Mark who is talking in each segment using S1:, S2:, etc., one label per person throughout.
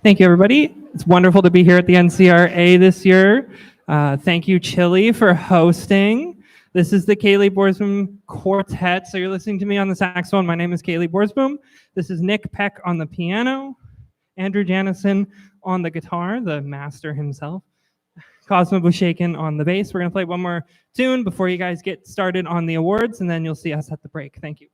S1: Thank you, everybody. It's wonderful to be here at the NCRA this year. Thank you, Chili, for hosting. This is the Kaylee Borsboom Quartet. So you're listening to me on the saxophone. My name is Kaylee Borsboom. This is Nick Peck on the piano, Andrew Janison on the guitar, the master himself, Cosmo Bushakin on the bass. We're going to play one more tune before you guys get started on the awards, and then you'll see us at the break. Thank you.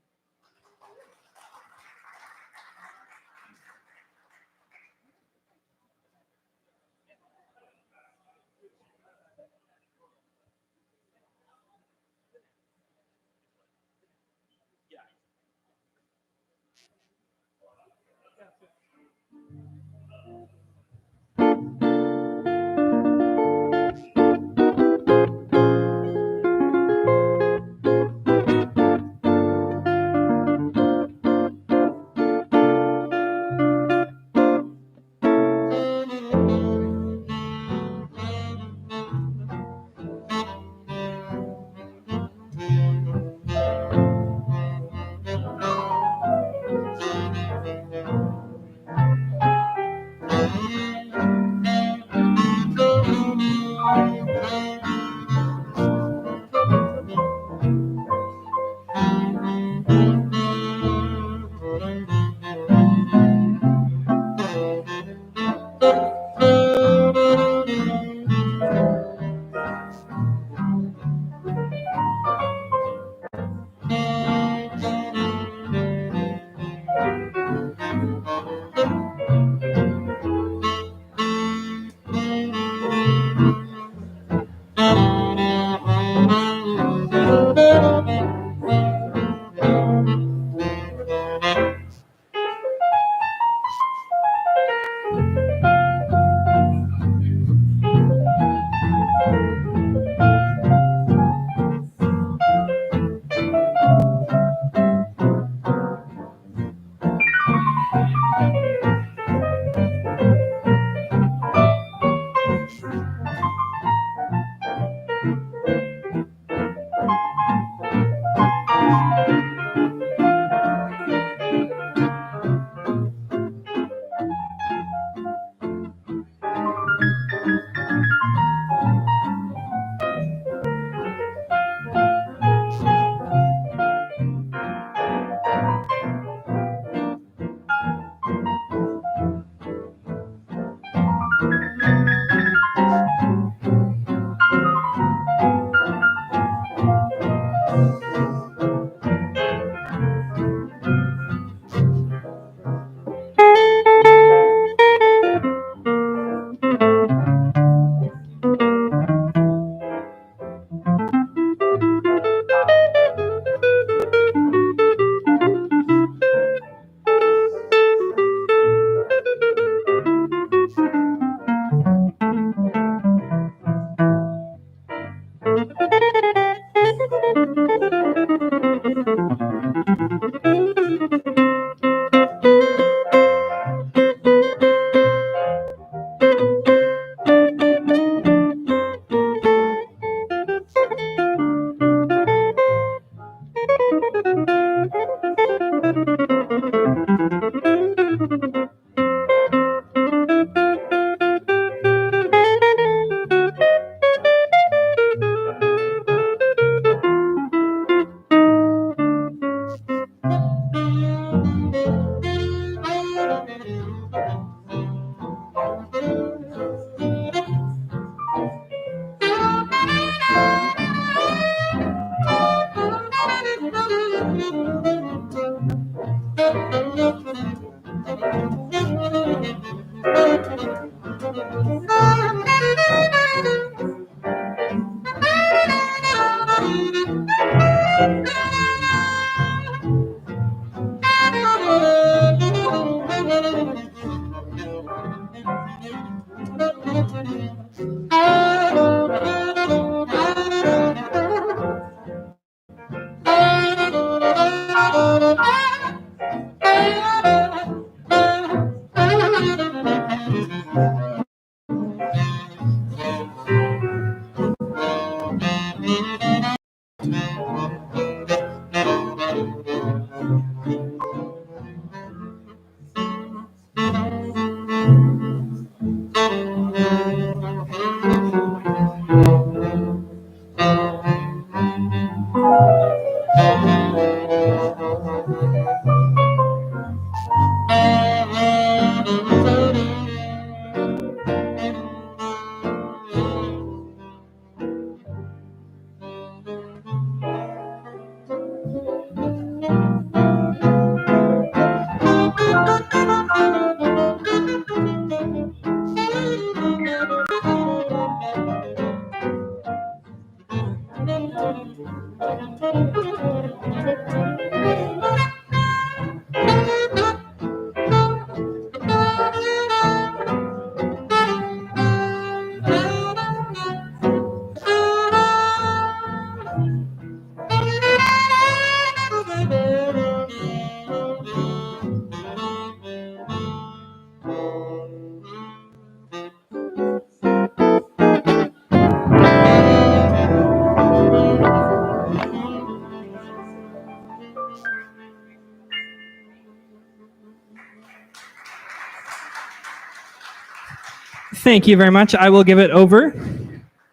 S1: Thank you very much. I will give it over.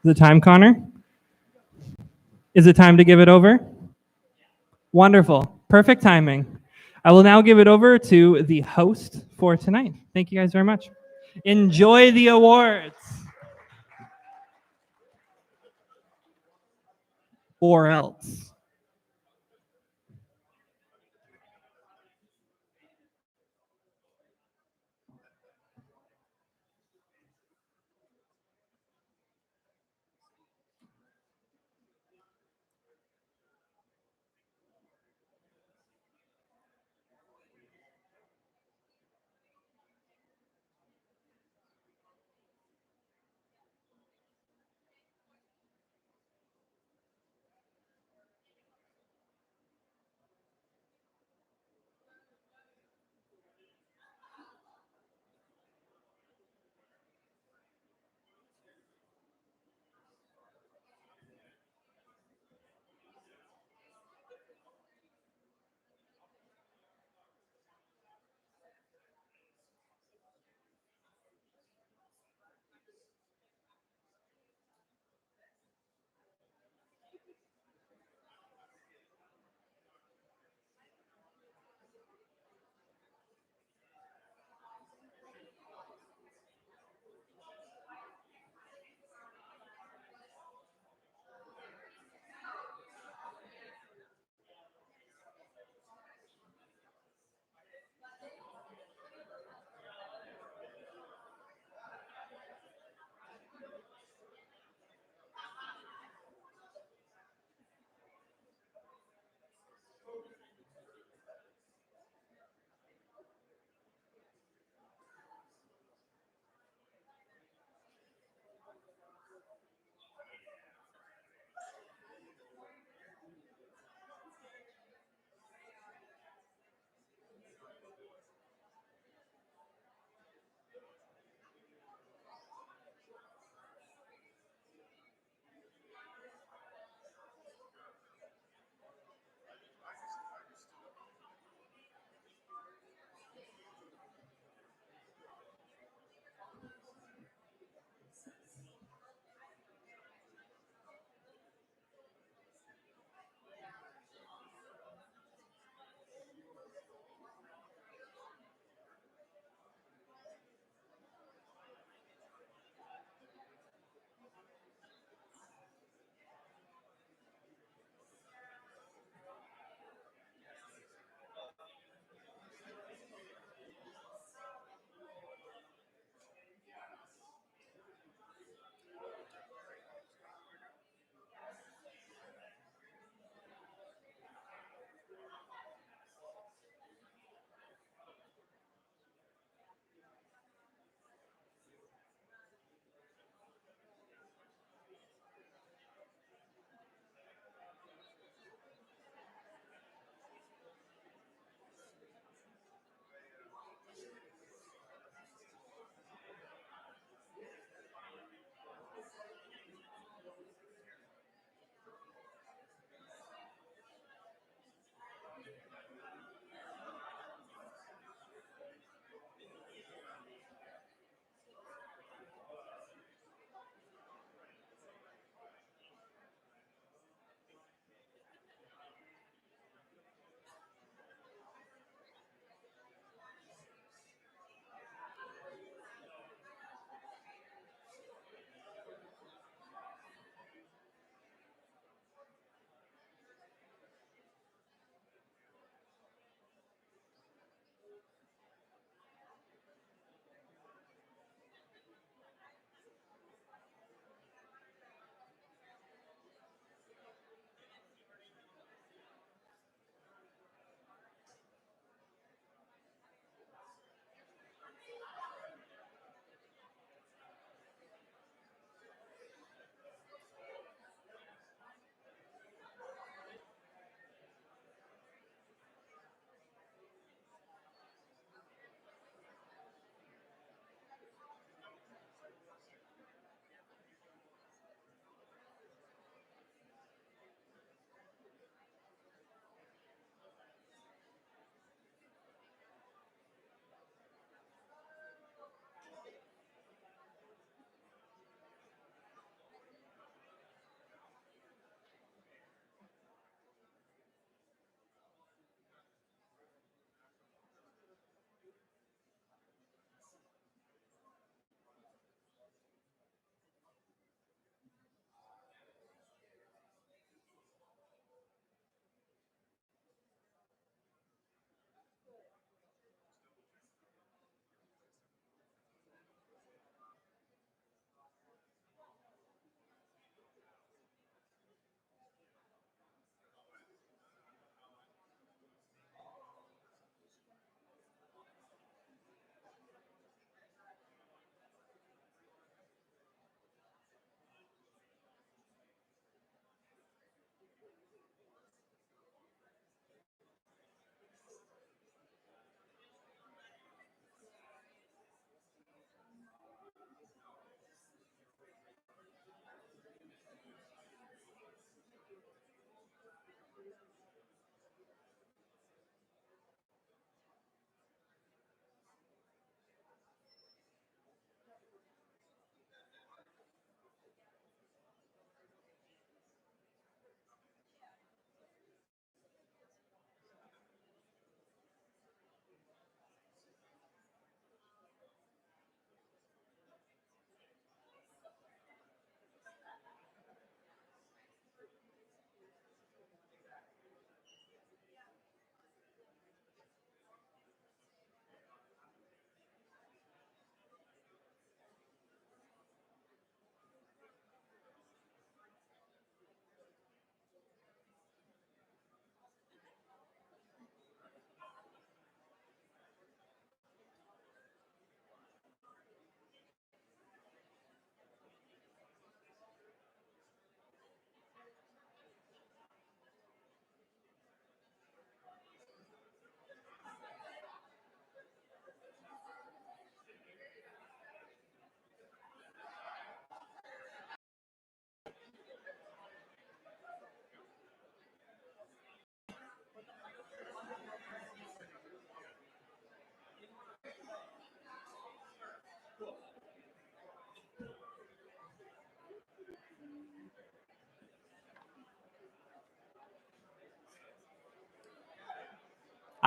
S1: The time, Connor? Is it time to give it over? Wonderful. Perfect timing. I will now give it over to the host for tonight. Thank you guys very much. Enjoy the awards. Or else.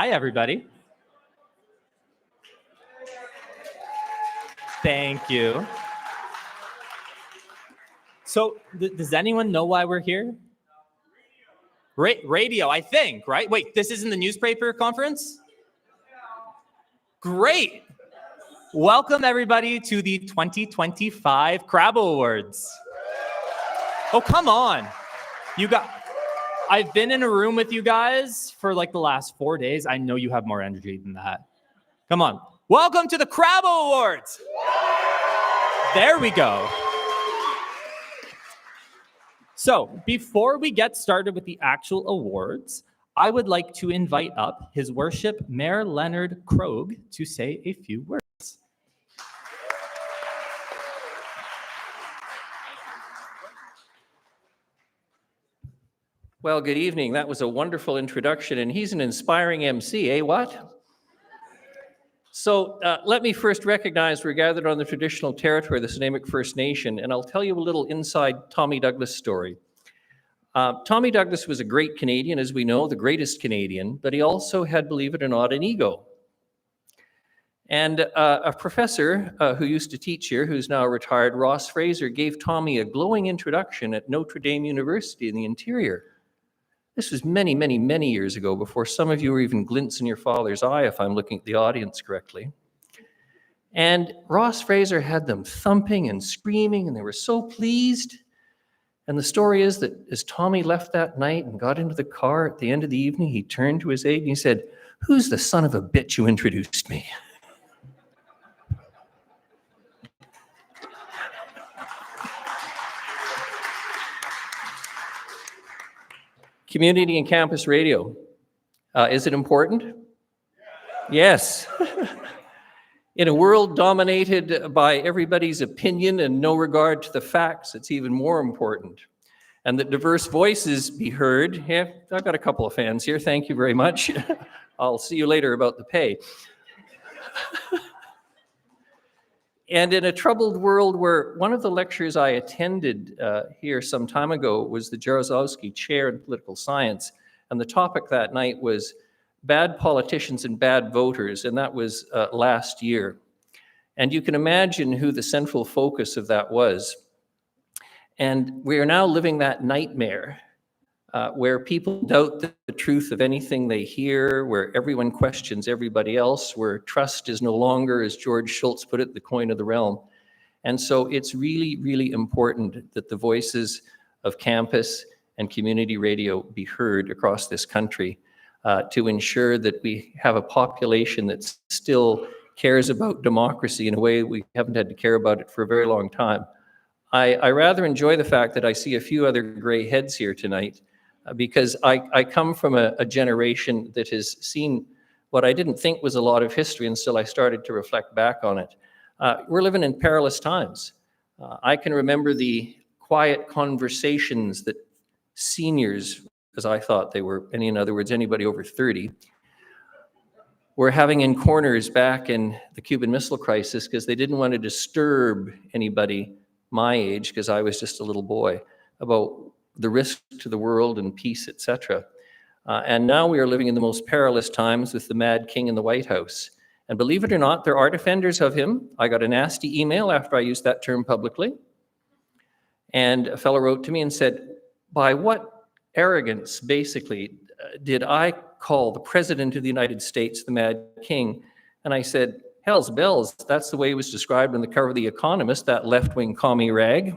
S2: Hi, everybody. Thank you. So, does anyone know why we're here? Radio, I think, right? Wait, this isn't the newspaper conference? Great. Welcome, everybody, to the 2025 CRABO Awards. Oh, come on. I've been in a room with you guys for like the last 4 days. I know you have more energy than that. Come on. Welcome to the CRABO Awards. There we go. So before we get started with the actual awards, I would like to invite up His Worship Mayor Leonard Krogh to say a few words.
S3: Well, good evening. That was a wonderful introduction, and he's an inspiring MC, eh, what? So let me first recognize we're gathered on the traditional territory of the Nanaimo First Nation, and I'll tell you a little inside Tommy Douglas story. Tommy Douglas was a great Canadian, as we know, the greatest Canadian, but he also had, believe it or not, an ego. And a professor who used to teach here, who's now retired, Ross Fraser, gave Tommy a glowing introduction at Notre Dame University in the interior. This was many, many, many years ago, before some of you were even glints in your father's eye, if I'm looking at the audience correctly. And Ross Fraser had them thumping and screaming, and they were so pleased. And the story is that as Tommy left that night and got into the car at the end of the evening, he turned to his aide and he said, "Who's the son of a bitch who introduced me?" Community and campus radio. Is it important? Yes. In a world dominated by everybody's opinion and no regard to the facts, it's even more important. And that diverse voices be heard. Yeah, I've got a couple of fans here. Thank you very much. I'll see you later about the pay. And in a troubled world where one of the lectures I attended here some time ago was the Jaruzelski Chair in Political Science, and the topic that night was bad politicians and bad voters, and that was last year. And you can imagine who the central focus of that was. And we are now living that nightmare where people doubt the truth of anything they hear, where everyone questions everybody else, where trust is no longer, as George Schultz put it, the coin of the realm. And so it's really, really important that the voices of campus and community radio be heard across this country to ensure that we have a population that still cares about democracy in a way we haven't had to care about it for a very long time. I rather enjoy the fact that I see a few other gray heads here tonight, because I come from a generation that has seen what I didn't think was a lot of history until I started to reflect back on it. We're living in perilous times. I can remember the quiet conversations that seniors, as I thought they were, in other words, anybody over 30, were having in corners back in the Cuban Missile Crisis because they didn't want to disturb anybody my age, because I was just a little boy, about the risk to the world and peace, etc. And now we are living in the most perilous times with the Mad King in the White House. And believe it or not, there are defenders of him. I got a nasty email after I used that term publicly. And a fellow wrote to me and said, by what arrogance, basically, did I call the President of the United States the Mad King? And I said, hell's bells, that's the way it was described on the cover of The Economist, that left-wing commie rag.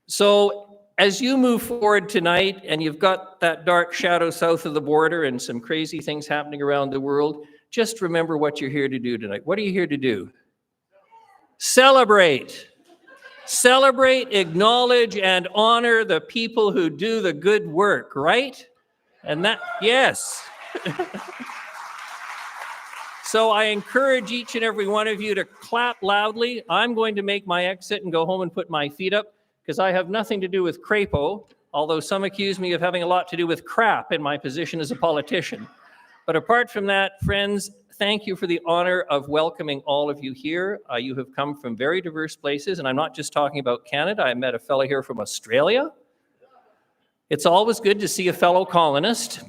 S3: So as you move forward tonight and you've got that dark shadow south of the border and some crazy things happening around the world, just remember what you're here to do tonight. What are you here to do? Celebrate. Celebrate, acknowledge, and honor the people who do the good work, right? And that, yes. So I encourage each and every one of you to clap loudly. I'm going to make my exit and go home and put my feet up, because I have nothing to do with CRABO, although some accuse me of having a lot to do with crap in my position as a politician. But apart from that, friends, thank you for the honor of welcoming all of you here. You have come from very diverse places, and I'm not just talking about Canada. I met a fellow here from Australia. It's always good to see a fellow colonist.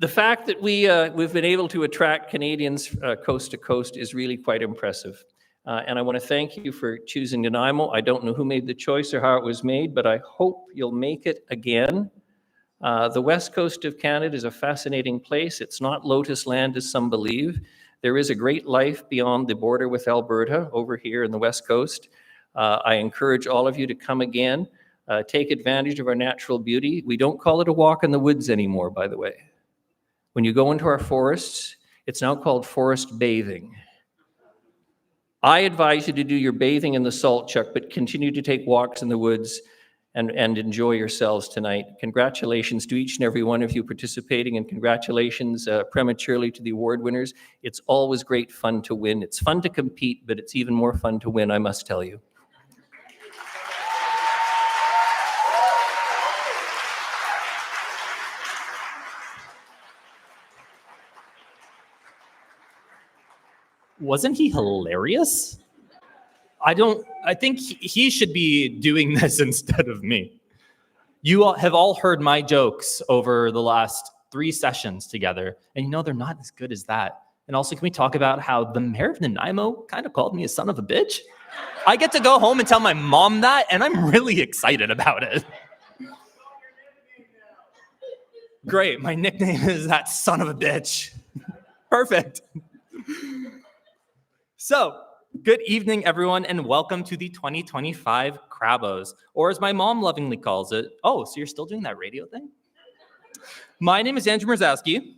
S3: The fact that we've been able to attract Canadians coast to coast is really quite impressive. And I want to thank you for choosing Nanaimo. I don't know who made the choice or how it was made, but I hope you'll make it again. The west coast of Canada is a fascinating place. It's not lotus land, as some believe. There is a great life beyond the border with Alberta over here in the west coast. I encourage all of you to come again. Take advantage of our natural beauty. We don't call it a walk in the woods anymore, by the way. When you go into our forests, it's now called forest bathing. I advise you to do your bathing in the salt chuck, but continue to take walks in the woods and enjoy yourselves tonight. Congratulations to each and every one of you participating, and congratulations prematurely to the award winners. It's always great fun to win. It's fun to compete, but it's even more fun to win, I must tell you.
S2: Wasn't he hilarious? I think he should be doing this instead of me. You all have all heard my jokes over the last 3 sessions together, and you know they're not as good as that. And also, can we talk about how the mayor of Nanaimo kind of called me a son of a bitch? I get to go home and tell my mom that, and I'm really excited about it. Great, my nickname is that son of a bitch. Perfect. So, good evening, everyone, and welcome to the 2025 CRABOs, or as my mom lovingly calls it, oh, so you're still doing that radio thing? My name is Andrew Mrzowski.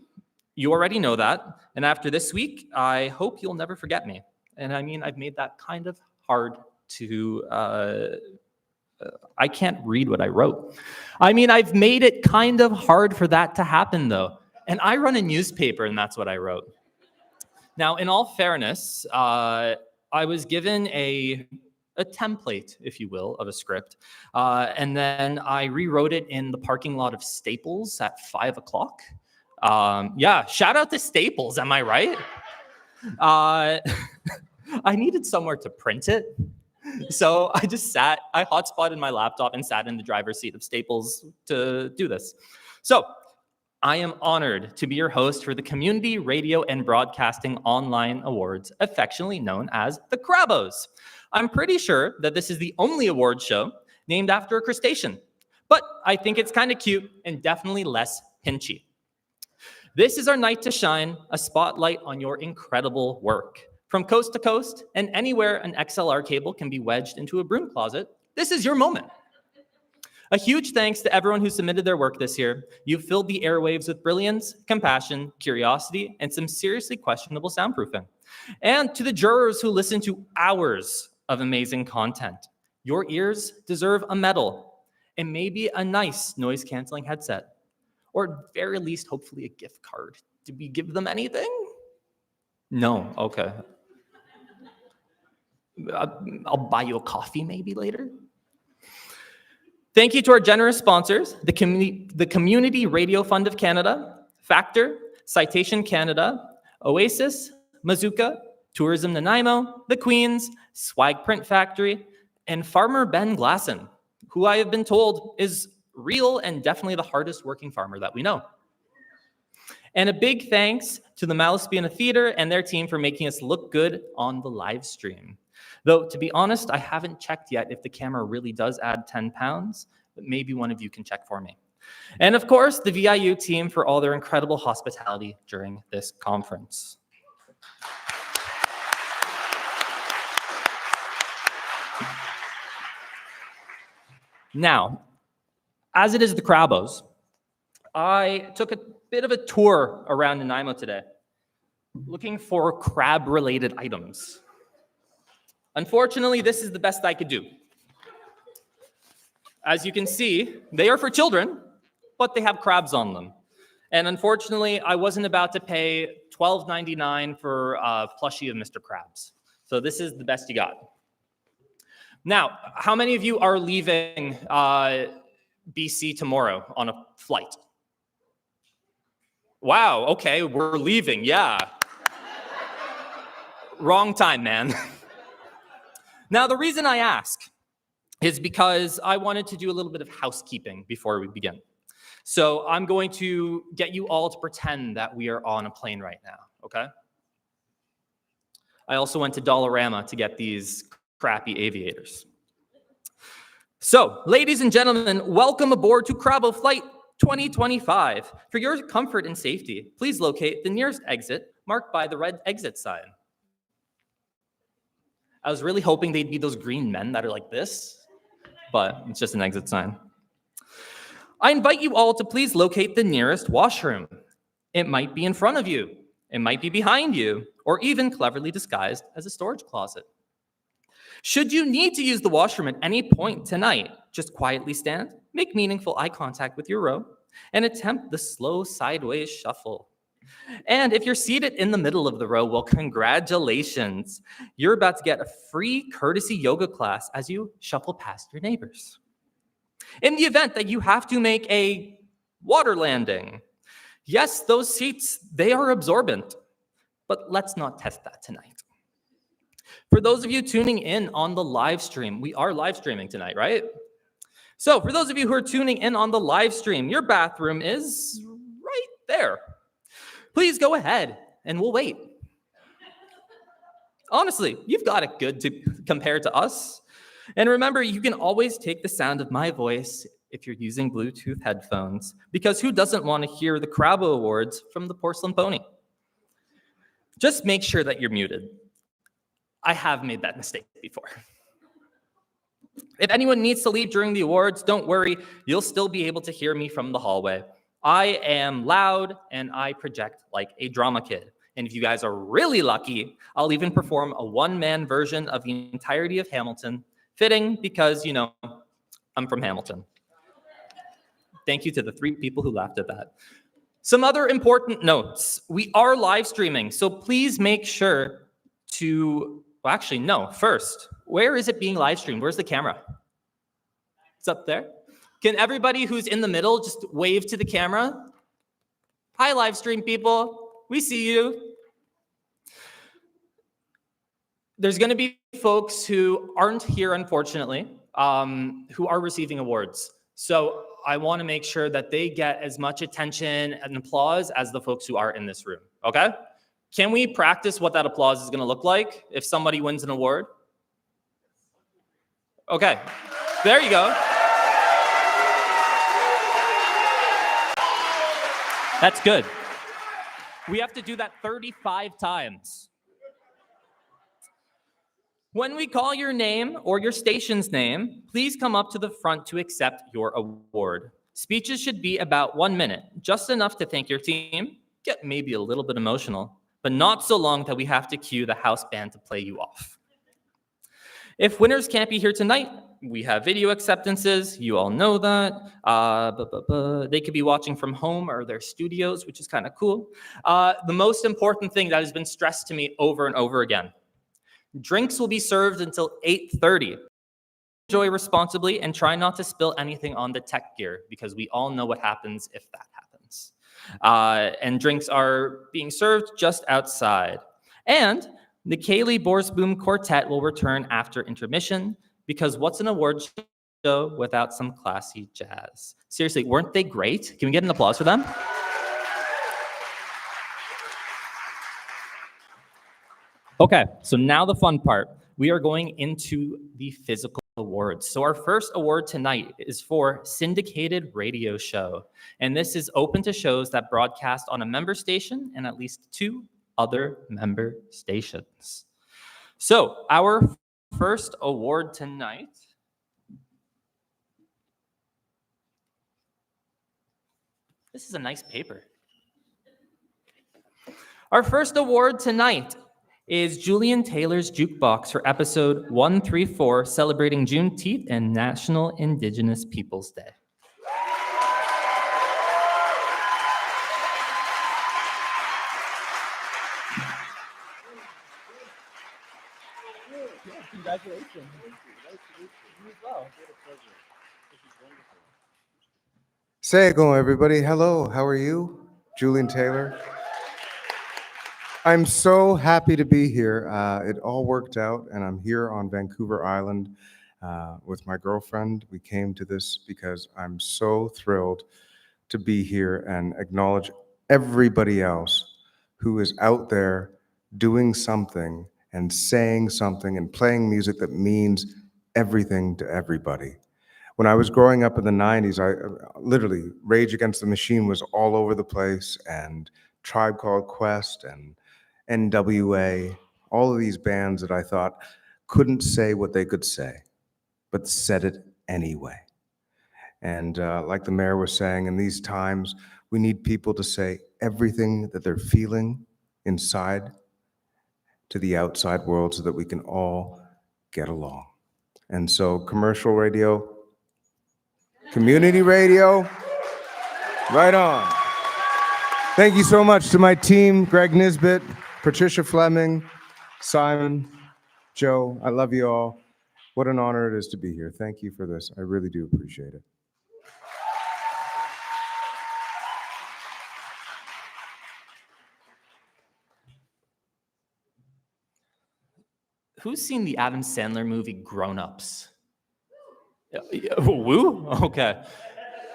S2: You already know that. And after this week, I hope you'll never forget me. And I mean, I've made that kind of hard to, I can't read what I wrote. I mean, I've made it kind of hard for that to happen, though. And I run a newspaper, and that's what I wrote. Now, in all fairness, I was given a template, if you will, of a script, and then I rewrote it in the parking lot of Staples at 5 o'clock. Yeah, shout out to Staples, am I right? I needed somewhere to print it, so I hotspotted my laptop and sat in the driver's seat of Staples to do this. So, I am honored to be your host for the Community Radio and Broadcasting Online Awards, affectionately known as the CRABOs. I'm pretty sure that this is the only award show named after a crustacean, but I think it's kind of cute and definitely less pinchy. This is our night to shine a spotlight on your incredible work. From coast to coast and anywhere an XLR cable can be wedged into a broom closet, this is your moment. A huge thanks to everyone who submitted their work this year. You've filled the airwaves with brilliance, compassion, curiosity, and some seriously questionable soundproofing. And to the jurors who listened to hours of amazing content, your ears deserve a medal and maybe a nice noise-canceling headset, or at very least, hopefully, a gift card. Did we give them anything? No, okay. I'll buy you a coffee maybe later. Thank you to our generous sponsors, the Community Radio Fund of Canada, Factor, Citation Canada, Oasis, Mazuka, Tourism Nanaimo, The Queens, Swag Print Factory, and Farmer Ben Glasson, who I have been told is real and definitely the hardest working farmer that we know. And a big thanks to the Malaspina Theater and their team for making us look good on the live stream. Though, to be honest, I haven't checked yet if the camera really does add 10 pounds, but maybe one of you can check for me. And of course, the VIU team for all their incredible hospitality during this conference. Now, as it is the CRABOs, I took a bit of a tour around Nanaimo today, looking for crab-related items. Unfortunately, this is the best I could do. As you can see, they are for children, but they have crabs on them. And unfortunately, I wasn't about to pay $12.99 for a plushie of Mr. Krabs. So this is the best you got. Now, how many of you are leaving BC tomorrow on a flight? Wow, okay, we're leaving, yeah. Wrong time, man. Now, the reason I ask is because I wanted to do a little bit of housekeeping before we begin. So I'm going to get you all to pretend that we are on a plane right now, okay? I also went to Dollarama to get these crappy aviators. So, ladies and gentlemen, welcome aboard to CRABO Flight 2025. For your comfort and safety, please locate the nearest exit marked by the red exit sign. I was really hoping they'd be those green men that are like this, but it's just an exit sign. I invite you all to please locate the nearest washroom. It might be in front of you, it might be behind you, or even cleverly disguised as a storage closet. Should you need to use the washroom at any point tonight, just quietly stand, make meaningful eye contact with your row, and attempt the slow sideways shuffle. And if you're seated in the middle of the row, well, congratulations. You're about to get a free courtesy yoga class as you shuffle past your neighbors. In the event that you have to make a water landing, yes, those seats, they are absorbent, but let's not test that tonight. For those of you tuning in on the live stream, we are live streaming tonight, right? So for those of you who are tuning in on the live stream, your bathroom is right there. Please go ahead and we'll wait. Honestly, you've got it good compared to us. And remember, you can always take the sound of my voice if you're using Bluetooth headphones, because who doesn't want to hear the CRABO Awards from the Porcelain Pony? Just make sure that you're muted. I have made that mistake before. If anyone needs to leave during the awards, don't worry, you'll still be able to hear me from the hallway. I am loud and I project like a drama kid. And if you guys are really lucky, I'll even perform a one-man version of the entirety of Hamilton, fitting because, you know, I'm from Hamilton. Thank you to the 3 people who laughed at that. Some other important notes. We are live streaming, so please make sure to, well, actually, no, first, where is it being live streamed? Where's the camera? It's up there. Can everybody who's in the middle just wave to the camera? Hi, live stream people. We see you. There's going to be folks who aren't here, unfortunately, who are receiving awards. So I want to make sure that they get as much attention and applause as the folks who are in this room, okay? Can we practice what that applause is going to look like if somebody wins an award? Okay, there you go. That's good. We have to do that 35 times. When we call your name or your station's name, please come up to the front to accept your award. Speeches should be about 1 minute, just enough to thank your team, get maybe a little bit emotional, but not so long that we have to cue the house band to play you off. If winners can't be here tonight, we have video acceptances. You all know that. They could be watching from home or their studios, which is kind of cool. The most important thing that has been stressed to me over and over again. Drinks will be served until 8:30. Enjoy responsibly and try not to spill anything on the tech gear because we all know what happens if that happens. And drinks are being served just outside. And the Kaylee Borsboom Quartet will return after intermission because what's an award show without some classy jazz? Seriously, weren't they great? Can we get an applause for them? Okay, so now the fun part. We are going into the physical awards. So our first award tonight is for Syndicated Radio Show. And this is open to shows that broadcast on a member station and at least 2 other member stations. So our first award tonight this is a nice paper. Our first award tonight is Julian Taylor's Jukebox for episode 134, celebrating Juneteenth and National Indigenous Peoples Day. Congratulations.
S4: Sego, everybody. Hello, how are you? Julian Taylor. I'm so happy to be here. It all worked out, and I'm here on Vancouver Island with my girlfriend. We came to this because I'm so thrilled to be here and acknowledge everybody else who is out there doing something and saying something and playing music that means everything to everybody. When I was growing up in the 90s, I literally, Rage Against the Machine was all over the place, and Tribe Called Quest and NWA, all of these bands that I thought couldn't say what they could say, but said it anyway. And like the mayor was saying, in these times, we need people to say everything that they're feeling inside to the outside world so that we can all get along. And so commercial radio, community radio, right on. Thank you so much to my team, Greg Nisbet, Patricia Fleming, Simon, Joe. I love you all. What an honor it is to be here. Thank you for this. I really do appreciate it.
S2: Who's seen the Adam Sandler movie Grown Ups? Woo? Okay.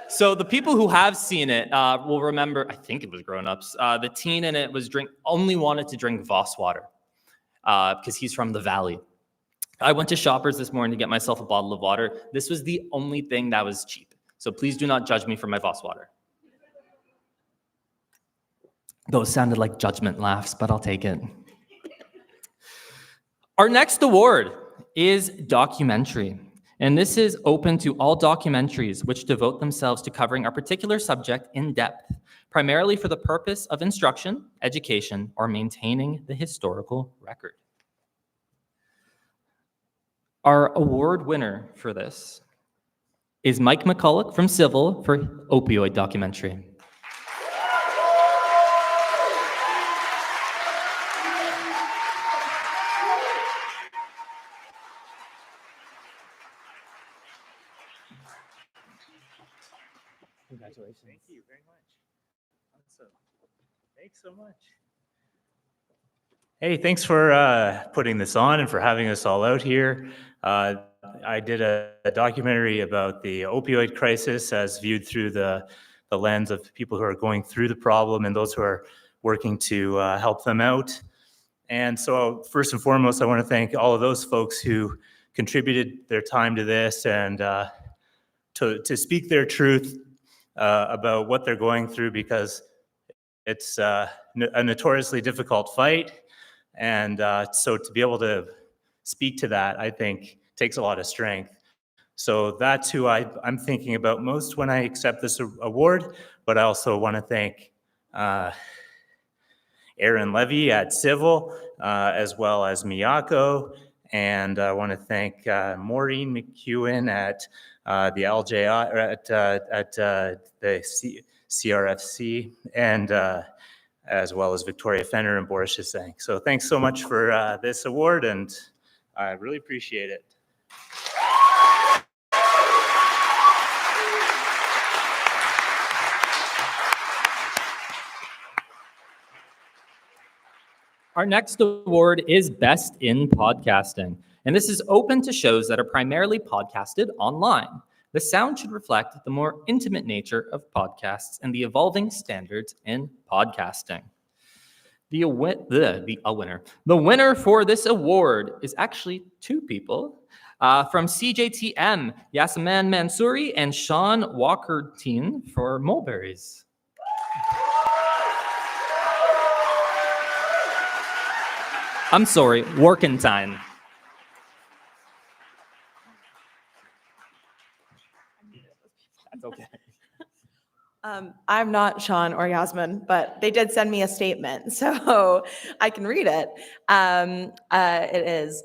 S2: So the people who have seen it will remember, I think it was Grown Ups, the teen in it was only wanted to drink Voss water because he's from the Valley. I went to Shoppers this morning to get myself a bottle of water. This was the only thing that was cheap. So please do not judge me for my Voss water. Those sounded like judgment laughs, but I'll take it. Our next award is documentary, and this is open to all documentaries which devote themselves to covering a particular subject in depth, primarily for the purpose of instruction, education, or maintaining the historical record. Our award winner for this is Mike McCulloch from Civil for opioid documentary. Congratulations.
S5: Thank you very much. Awesome. Thanks so much. Hey, thanks for putting this on and for having us all out here. I did a documentary about the opioid crisis as viewed through the lens of people who are going through the problem and those who are working to help them out. And so first and foremost, I want to thank all of those folks who contributed their time to this and to speak their truth about what they're going through, because it's a notoriously difficult fight. And so to be able to speak to that, I think, takes a lot of strength. So that's who I'm thinking about most when I accept this award. But I also want to thank Aaron Levy at Civil, as well as Miyako. And I want to thank Maureen McEwen at the LJI, or at the CRFC, and as well as Victoria Fenner and Boris Chisang. So thanks so much for this award, and I really appreciate it.
S2: Our next award is Best in Podcasting, and this is open to shows that are primarily podcasted online. The sound should reflect the more intimate nature of podcasts and the evolving standards in podcasting. The winner for this award is actually two people from CJTM, Yasaman Mansouri and Sean Walker-Teen for Mulberries. I'm sorry, Workentine. That's okay.
S6: I'm not Sean or Yasmin, but they did send me a statement, so I can read it. It is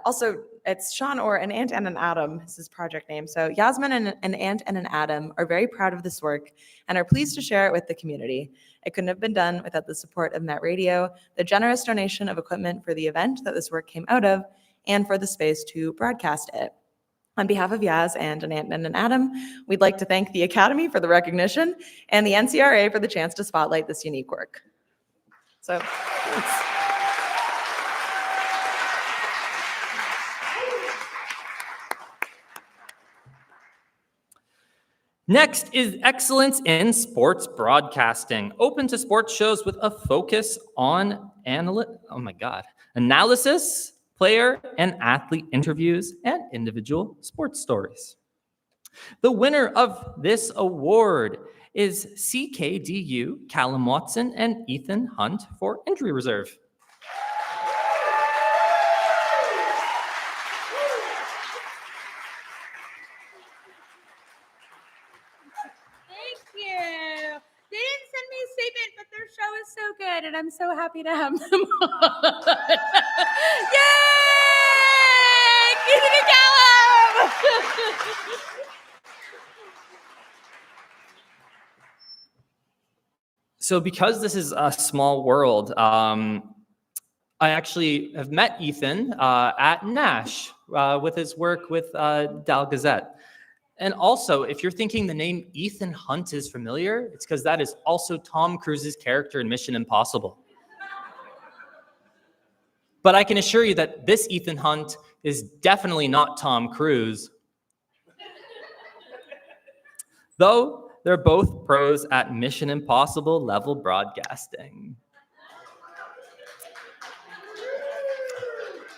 S6: also, it's Sean or an Ant and an Atom is his project name. So Yasmin and an Ant and an Atom are very proud of this work and are pleased to share it with the community. It couldn't have been done without the support of Net Radio, the generous donation of equipment for the event that this work came out of, and for the space to broadcast it. On behalf of Yaz and an Ant and an Atom, we'd like to thank the Academy for the recognition and the NCRA for the chance to spotlight this unique work. So, thanks.
S2: Next is excellence in sports broadcasting, open to sports shows with a focus on analysis, player and athlete interviews, and individual sports stories. The winner of this award is CKDU, Callum Watson, and Ethan Hunt for Injury Reserve.
S7: Thank you. They didn't send me a statement, but their show is so good, and I'm so happy to have them on. Yay! Ethan and Callum!
S2: So because this is a small world, I actually have met Ethan at Nash with his work with Dal Gazette. And also, if you're thinking the name Ethan Hunt is familiar, it's because that is also Tom Cruise's character in Mission Impossible. But I can assure you that this Ethan Hunt is definitely not Tom Cruise. Though they're both pros at Mission Impossible level broadcasting.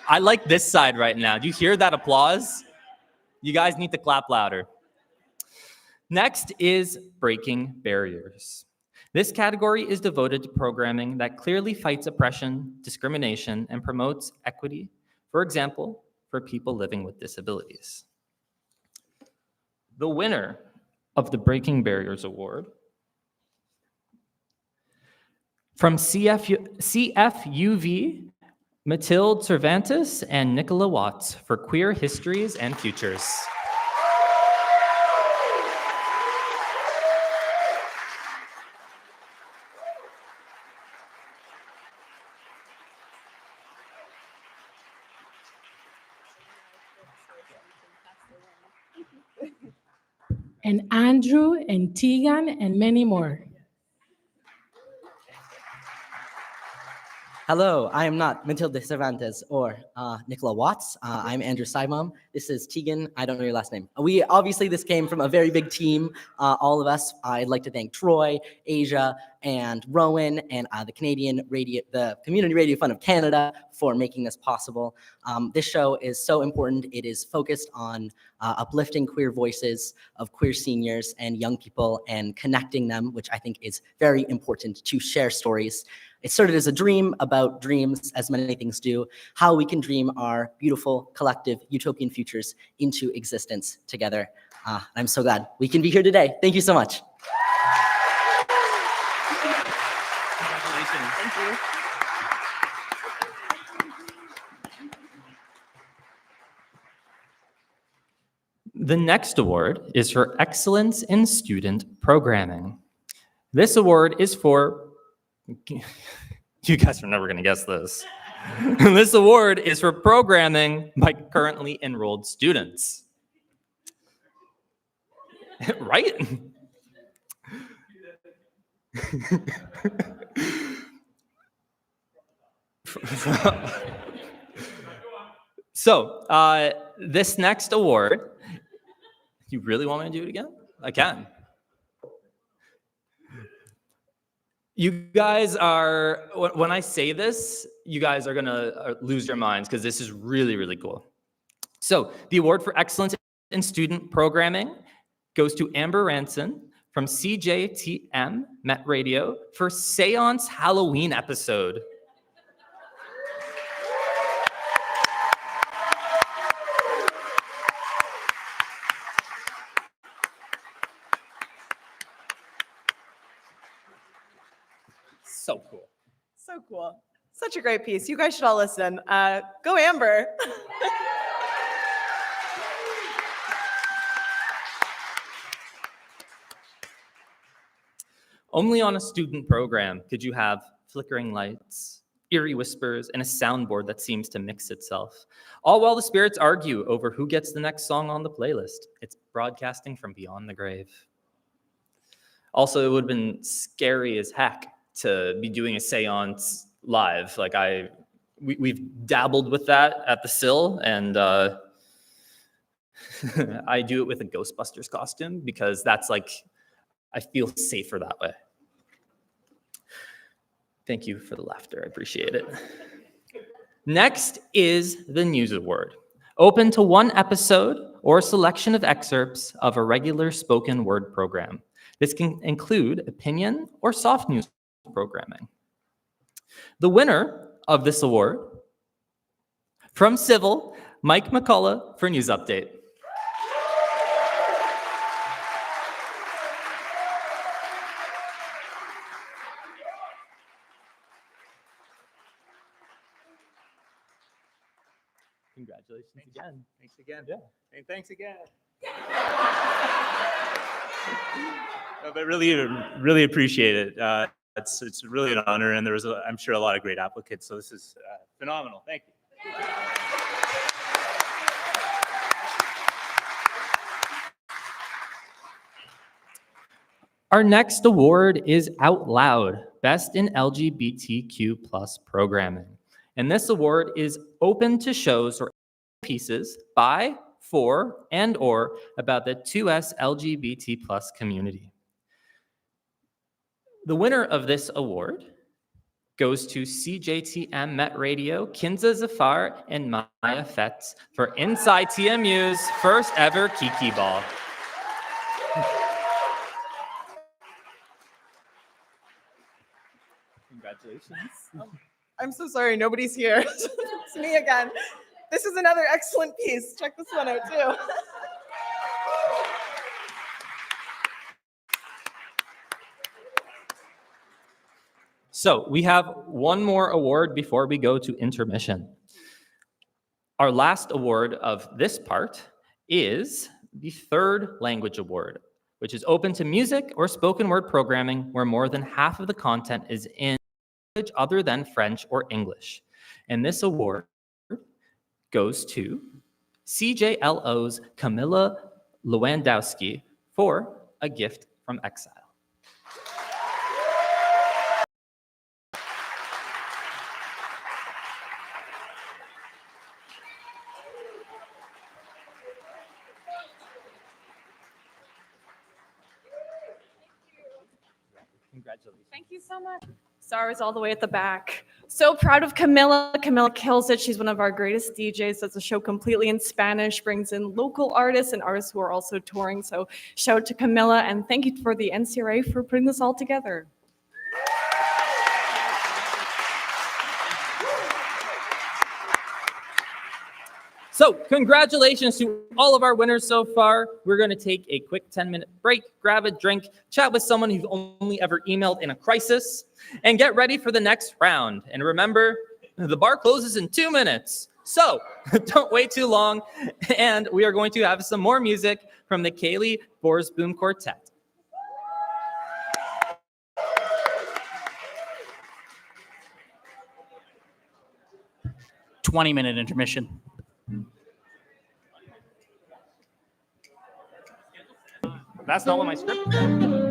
S2: I like this side right now. Do you hear that applause? You guys need to clap louder. Next is breaking barriers. This category is devoted to programming that clearly fights oppression, discrimination, and promotes equity, for example, for people living with disabilities. The winner of the Breaking Barriers Award from CFUV, Matilde Cervantes and Nicola Watts for Queer Histories and Futures.
S8: And Andrew and Tegan and many more.
S9: Hello, I am not Matilde Cervantes or Nicola Watts. I'm Andrew Simon. This is Tegan. I don't know your last name. This came from a very big team, all of us. I'd like to thank Troy, Asia, and Rowan, and the Community Radio Fund of Canada for making this possible. This show is so important. It is focused on uplifting queer voices of queer seniors and young people and connecting them, which I think is very important to share stories. It started as a dream about dreams, as many things do, how we can dream our beautiful, collective, utopian futures into existence together. I'm so glad we can be here today. Thank you so much.
S2: Congratulations.
S6: Thank you.
S2: The next award is for Excellence in Student Programming. This award is for, you guys are never going to guess this. This award is for programming by currently enrolled students. Right? So, this next award, you really want me to do it again? I can. You guys are, when I say this, you guys are gonna lose your minds because this is really, really cool. So the award for excellence in student programming goes to Amber Ranson from CJTM Met Radio for Seance Halloween episode. So cool.
S6: So cool. Such a great piece. You guys should all listen. Go Amber.
S2: Only on a student program could you have flickering lights, eerie whispers, and a soundboard that seems to mix itself, all while the spirits argue over who gets the next song on the playlist. It's broadcasting from beyond the grave. Also, it would have been scary as heck to be doing a seance live. Like we've dabbled with that at the Sill, and I do it with a Ghostbusters costume because that's like, I feel safer that way. Thank you for the laughter. I appreciate it. Next is the News Award, open to one episode or a selection of excerpts of a regular spoken word program. This can include opinion or soft news programming. The winner of this award, from Civil, Mike McCullough for News Update. Congratulations again.
S5: Thanks again.
S2: Yeah.
S5: And thanks again. No, but really appreciate it. It's really an honor, and there was, I'm sure, a lot of great applicants. So this is phenomenal. Thank you.
S2: Our next award is Out Loud, Best in LGBTQ+ Programming. And this award is open to shows or pieces by, for, and or about the 2S LGBT+ community. The winner of this award goes to CJTM Met Radio, Kinza Zafar, and Maya Fetz for Inside TMU's first ever Kiki Ball. Congratulations.
S6: I'm so sorry, nobody's here. It's me again. This is another excellent piece. Check this one out too.
S2: So we have one more award before we go to intermission. Our last award of this part is the third language award, which is open to music or spoken word programming where more than half of the content is in language other than French or English. And this award goes to CJLO's Camilla Lewandowski for A Gift from Exile. Congratulations.
S7: Thank you so much. Stars all the way at the back. So proud of Camilla. Camilla kills it. She's one of our greatest DJs. Does a show completely in Spanish, brings in local artists and artists who are also touring. So shout out to Camilla, and thank you for the NCRA for putting this all together.
S2: So congratulations to all of our winners so far. We're going to take a quick 10-minute break, grab a drink, chat with someone you've only ever emailed in a crisis, and get ready for the next round. And remember, the bar closes in 2 minutes. So don't wait too long. And we are going to have some more music from the Kaylee Borsboom Quartet.
S10: "20-minute intermission."
S2: That's not what my script said.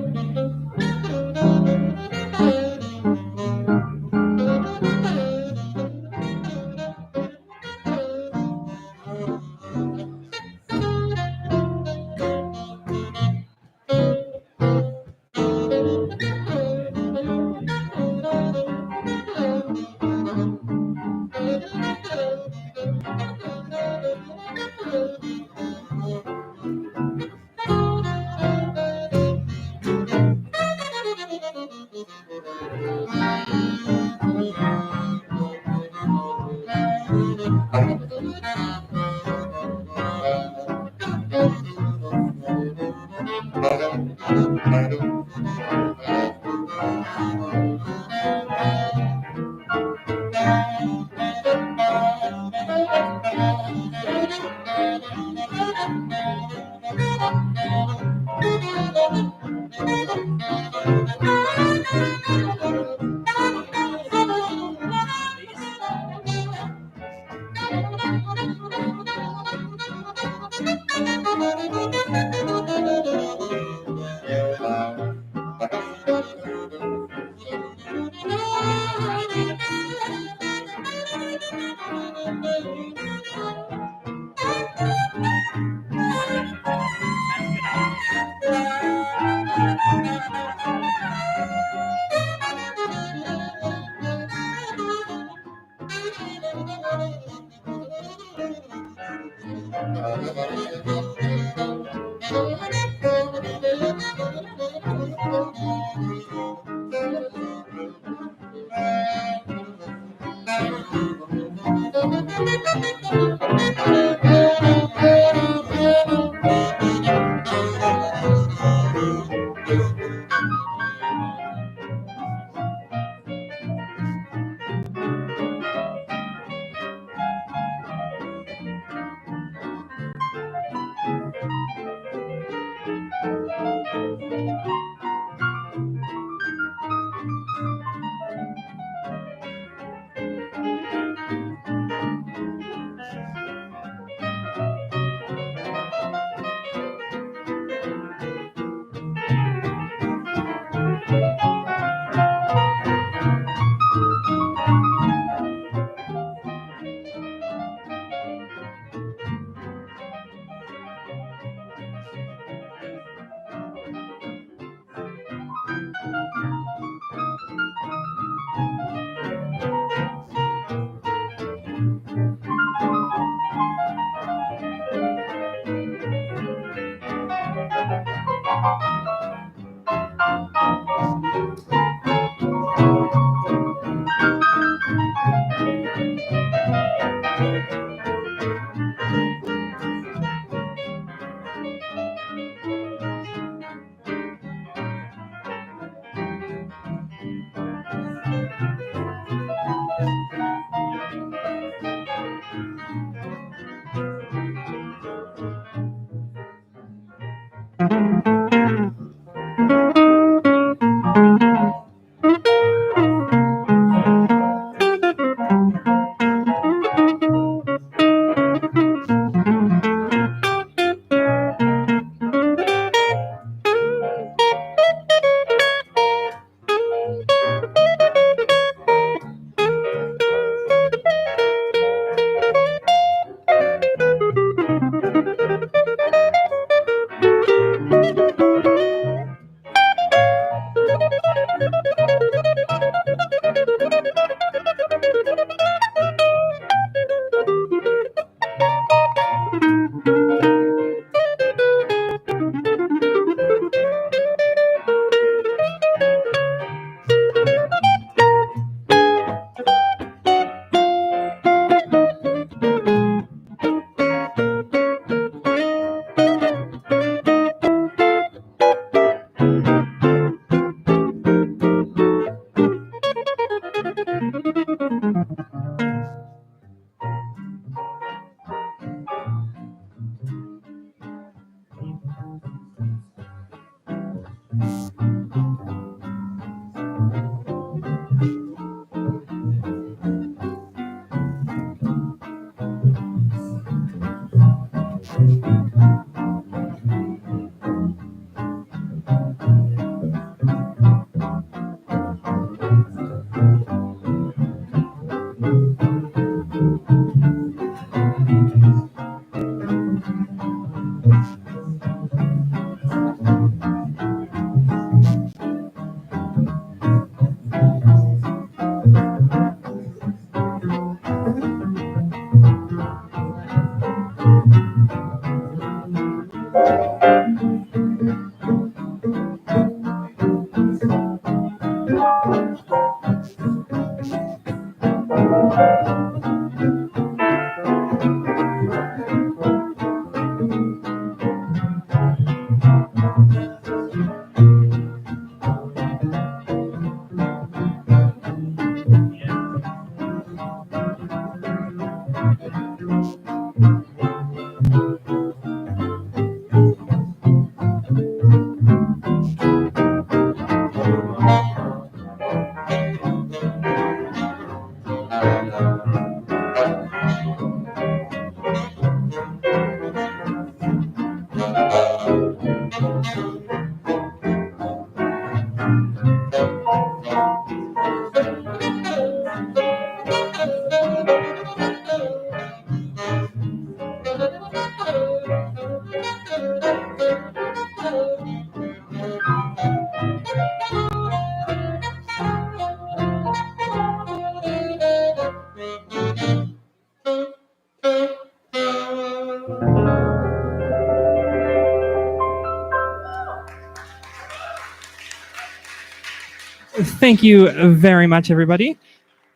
S1: Thank you very much, everybody.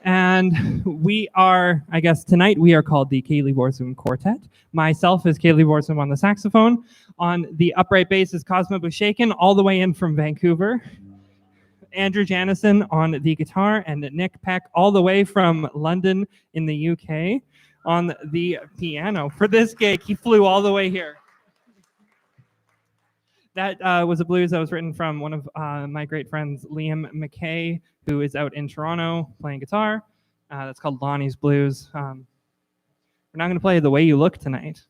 S1: And we are, I guess tonight we are called the Kaylee Borsum Quartet. Myself is Kaylee Borsum on the saxophone. On the upright bass is Cosmo Bushaken, all the way in from Vancouver. Andrew Janison on the guitar, and Nick Peck all the way from London in the UK on the piano. For this gig, he flew all the way here. That was a blues that was written from one of my great friends, Liam McKay, who is out in Toronto playing guitar. That's called Lonnie's Blues. We're not going to play The Way You Look tonight.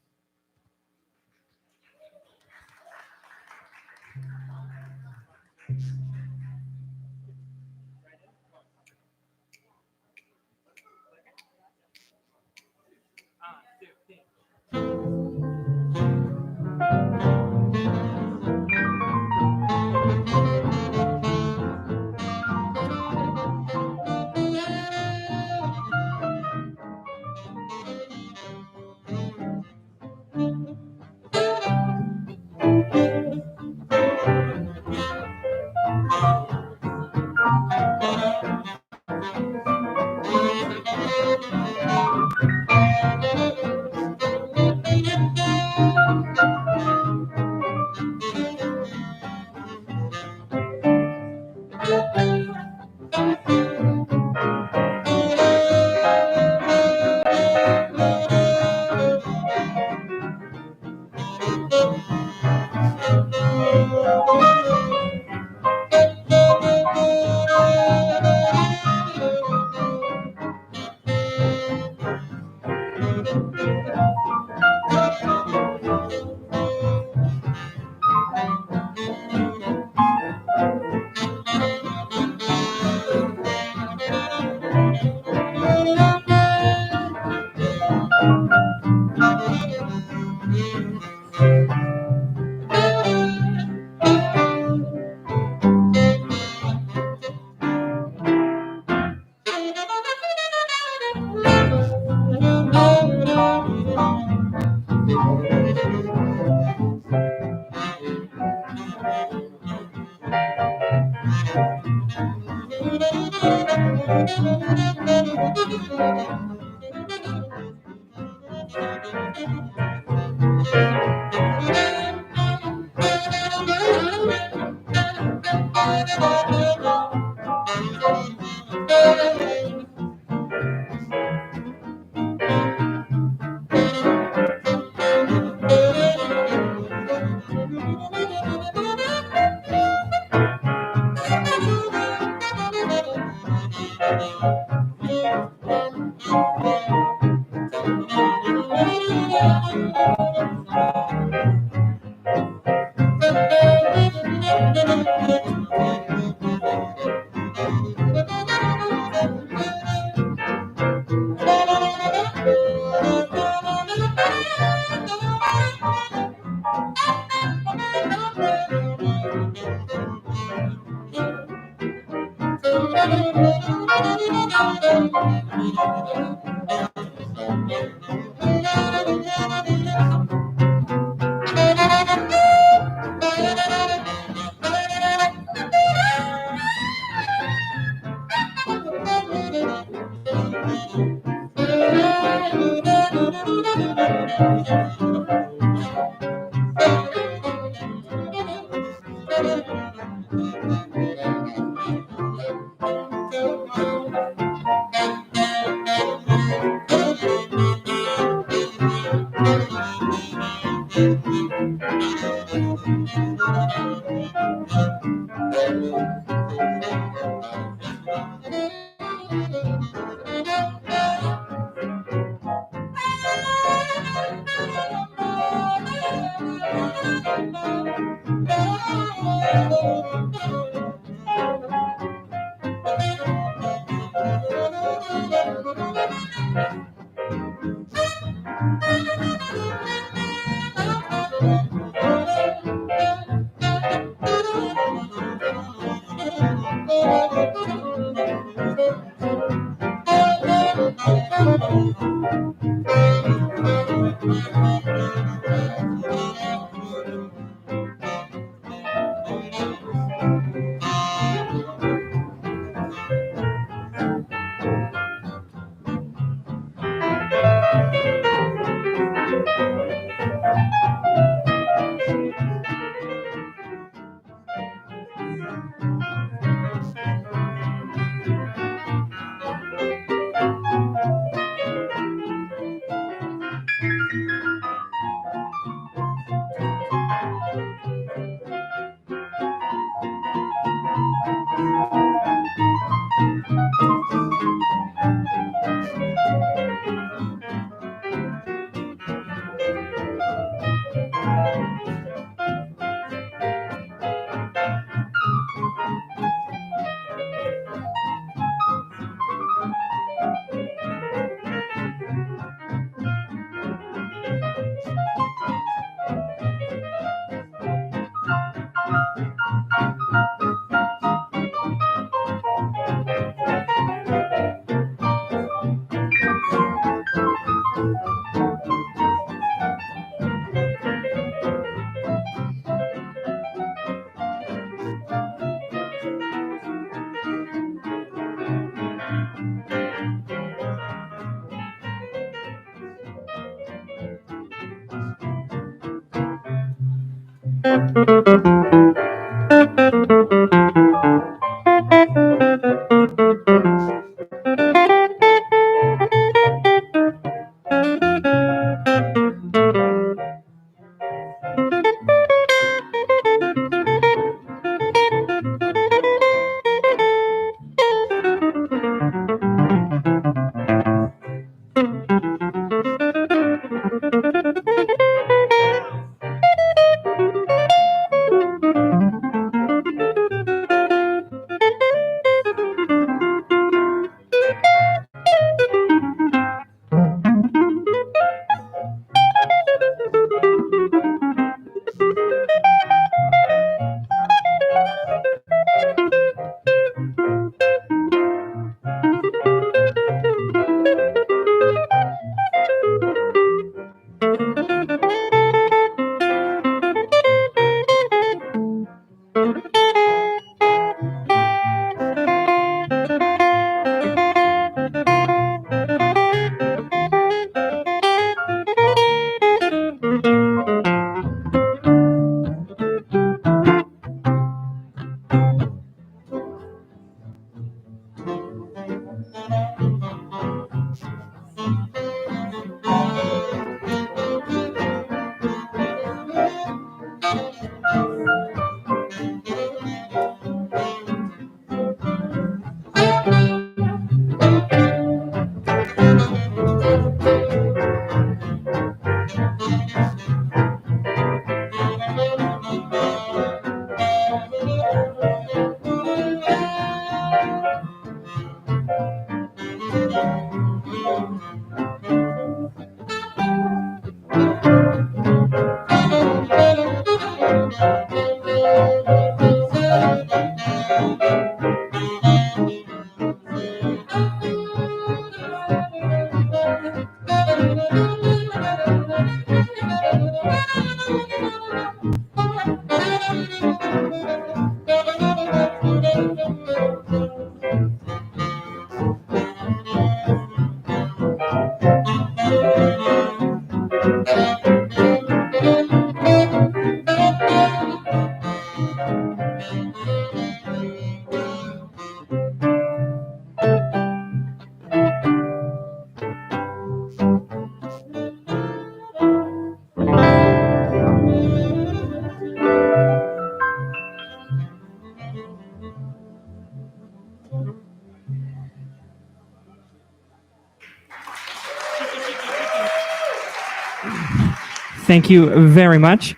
S1: Thank you very much.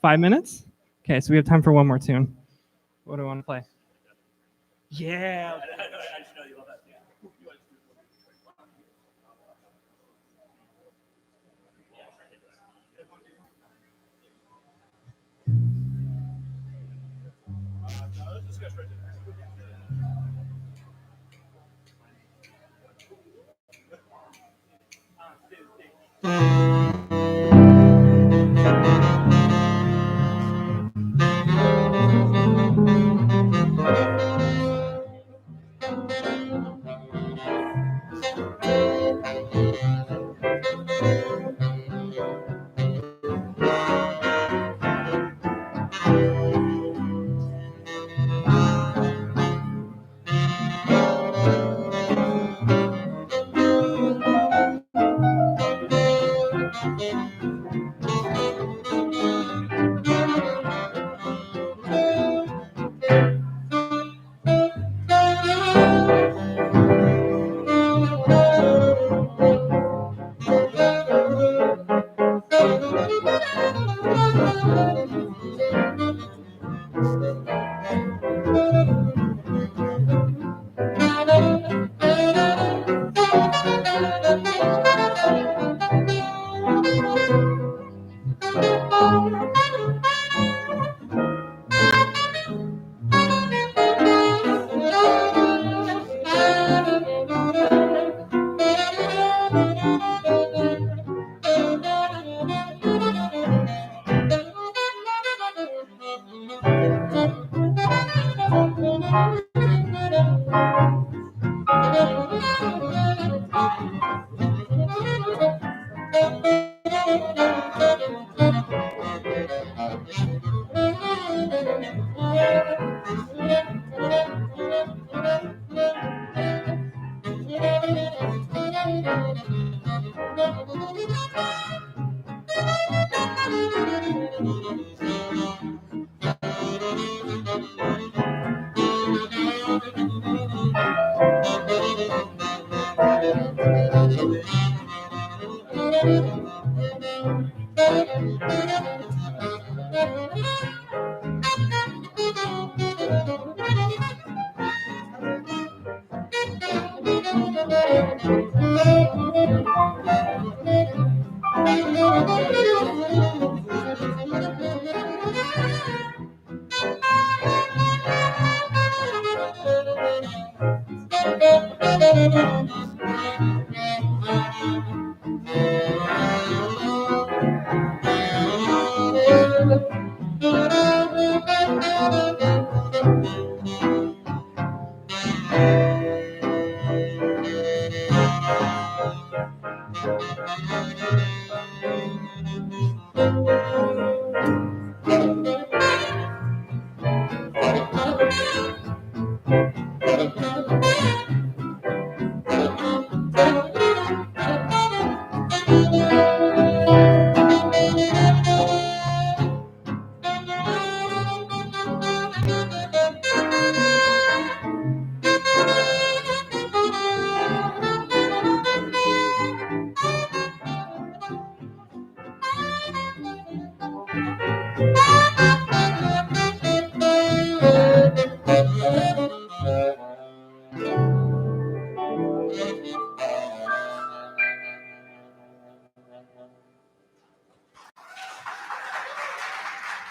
S1: 5 minutes? Okay, so we have time for one more tune. What do I want to play? Yeah.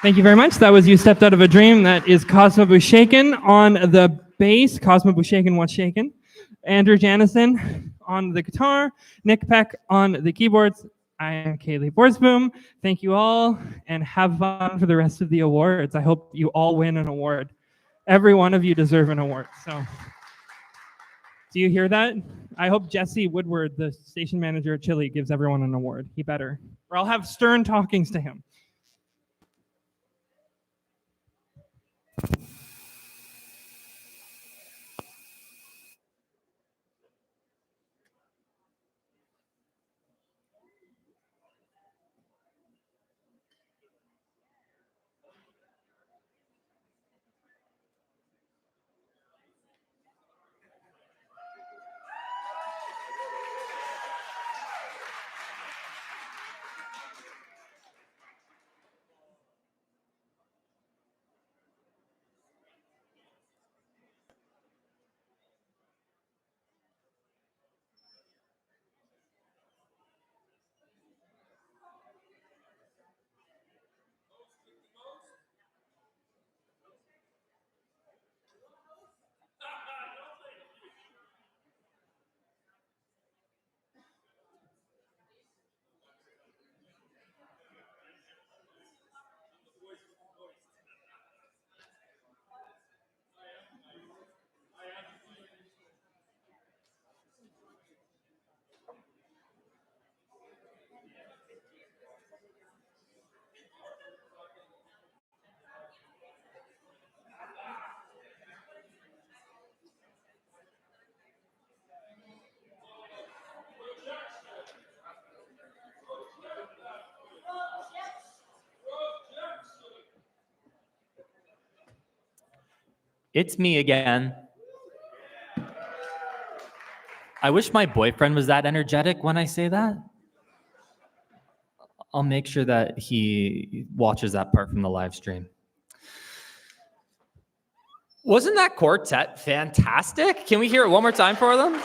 S1: Thank you very much. That was You Stepped Out of a Dream. That is Cosmo Bushaken on the bass. Cosmo Bushaken, what's shaken? Andrew Janison on the guitar. Nick Peck on the keyboards. I am Kaylee Borsboom. Thank you all, and have fun for the rest of the awards. I hope you all win an award. Every one of you deserve an award. So, do you hear that? I hope Jesse Woodward, the station manager at Chili, gives everyone an award. He better, or I'll have stern talkings to him.
S2: It's me again. I wish my boyfriend was that energetic when I say that. I'll make sure that he watches that part from the live stream. Wasn't that quartet fantastic? Can we hear it one more time for them?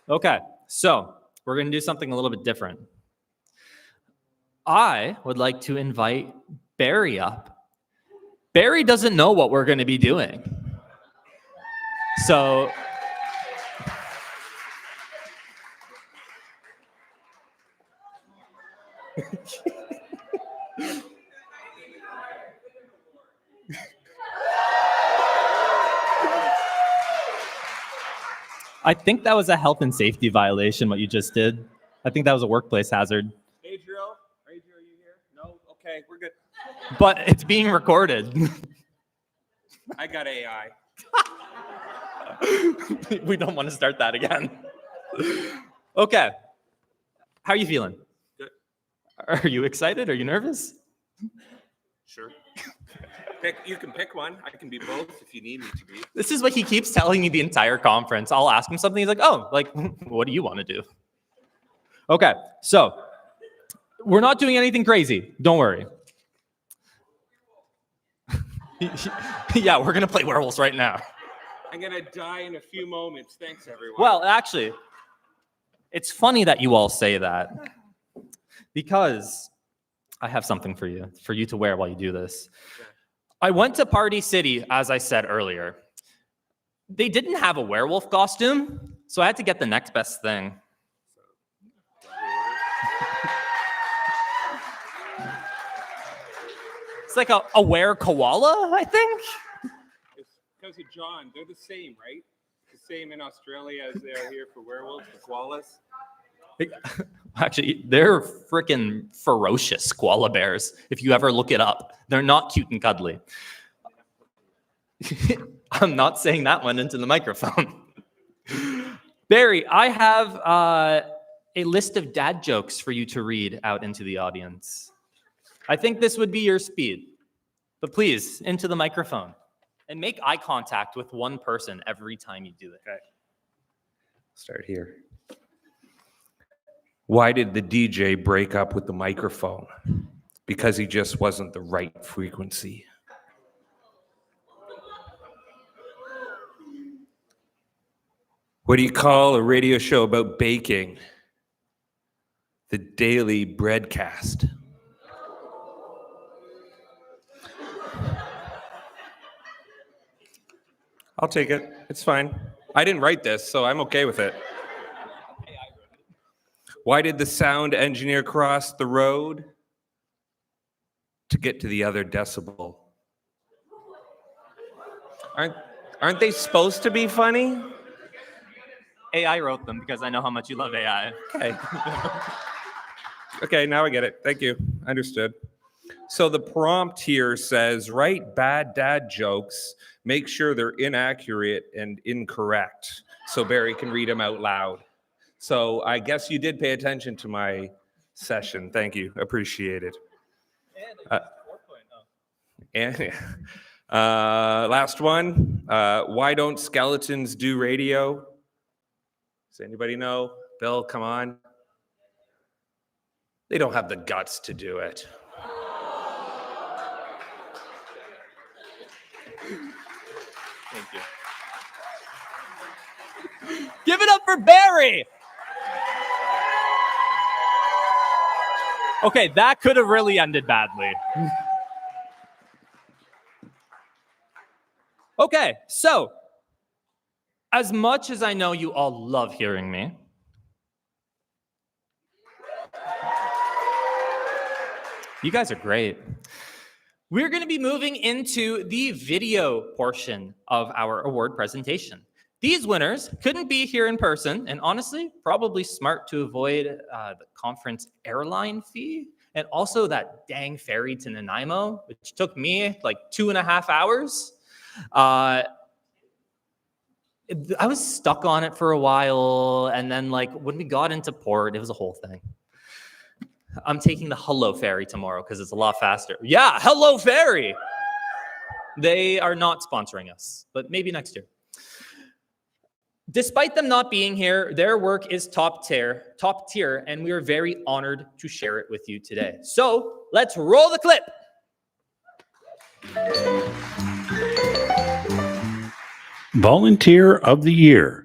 S2: Okay, so we're going to do something a little bit different. I would like to invite Barry up. Barry doesn't know what we're going to be doing. So I think that was a health and safety violation, what you just did. I think that was a workplace hazard.
S10: Adriel, are you here? No? Okay, we're good.
S2: But it's being recorded.
S10: I got AI.
S2: We don't want to start that again. Okay. How are you feeling?
S10: Good.
S2: Are you excited? Are you nervous?
S10: Sure. You can pick one. I can be both if you need me to be.
S2: This is what he keeps telling me the entire conference. I'll ask him something. He's like, oh, like, what do you want to do? Okay, so we're not doing anything crazy. Don't worry. Yeah, we're going to play werewolves right now.
S10: I'm going to die in a few moments. Thanks, everyone.
S2: Well, actually, it's funny that you all say that because I have something for you to wear while you do this. I went to Party City, as I said earlier. They didn't have a werewolf costume, so I had to get the next best thing. It's like a were-koala, I think.
S10: It's because of John. They're the same, right? The same in Australia as they are here for werewolves, the koalas.
S2: Actually, they're freaking ferocious koala bears. If you ever look it up, they're not cute and cuddly. I'm not saying that one into the microphone. Barry, I have a list of dad jokes for you to read out into the audience. I think this would be your speed, but please, into the microphone. And make eye contact with one person every time you do it.
S11: Okay. Start here. Why did the DJ break up with the microphone? Because he just wasn't the right frequency. What do you call a radio show about baking? The Daily Breadcast. I'll take it. It's fine. I didn't write this, so I'm okay with it. Why did the sound engineer cross the road? To get to the other decibel. Aren't they supposed to be funny?
S2: AI wrote them because I know how much you love AI.
S11: Okay. Okay, now I get it. Thank you. Understood. So the prompt here says, write bad dad jokes, make sure they're inaccurate and incorrect. So Barry can read them out loud. So I guess you did pay attention to my session. Thank you. Appreciate it. And last one. Why don't skeletons do radio? Does anybody know? Bill, come on. They don't have the guts to do it.
S2: Thank you. Give it up for Barry! Okay, that could have really ended badly. Okay, so as much as I know you all love hearing me, you guys are great. We're going to be moving into the video portion of our award presentation. These winners couldn't be here in person, and honestly, probably smart to avoid the conference airline fee, and also that dang ferry to Nanaimo, which took me like 2.5 hours. I was stuck on it for a while, and then like when we got into port, it was a whole thing. I'm taking the Hello Ferry tomorrow because it's a lot faster. Yeah, Hello Ferry! They are not sponsoring us, but maybe next year. Despite them not being here, their work is top tier, and we are very honored to share it with you today. So let's roll the clip.
S12: Volunteer of the Year.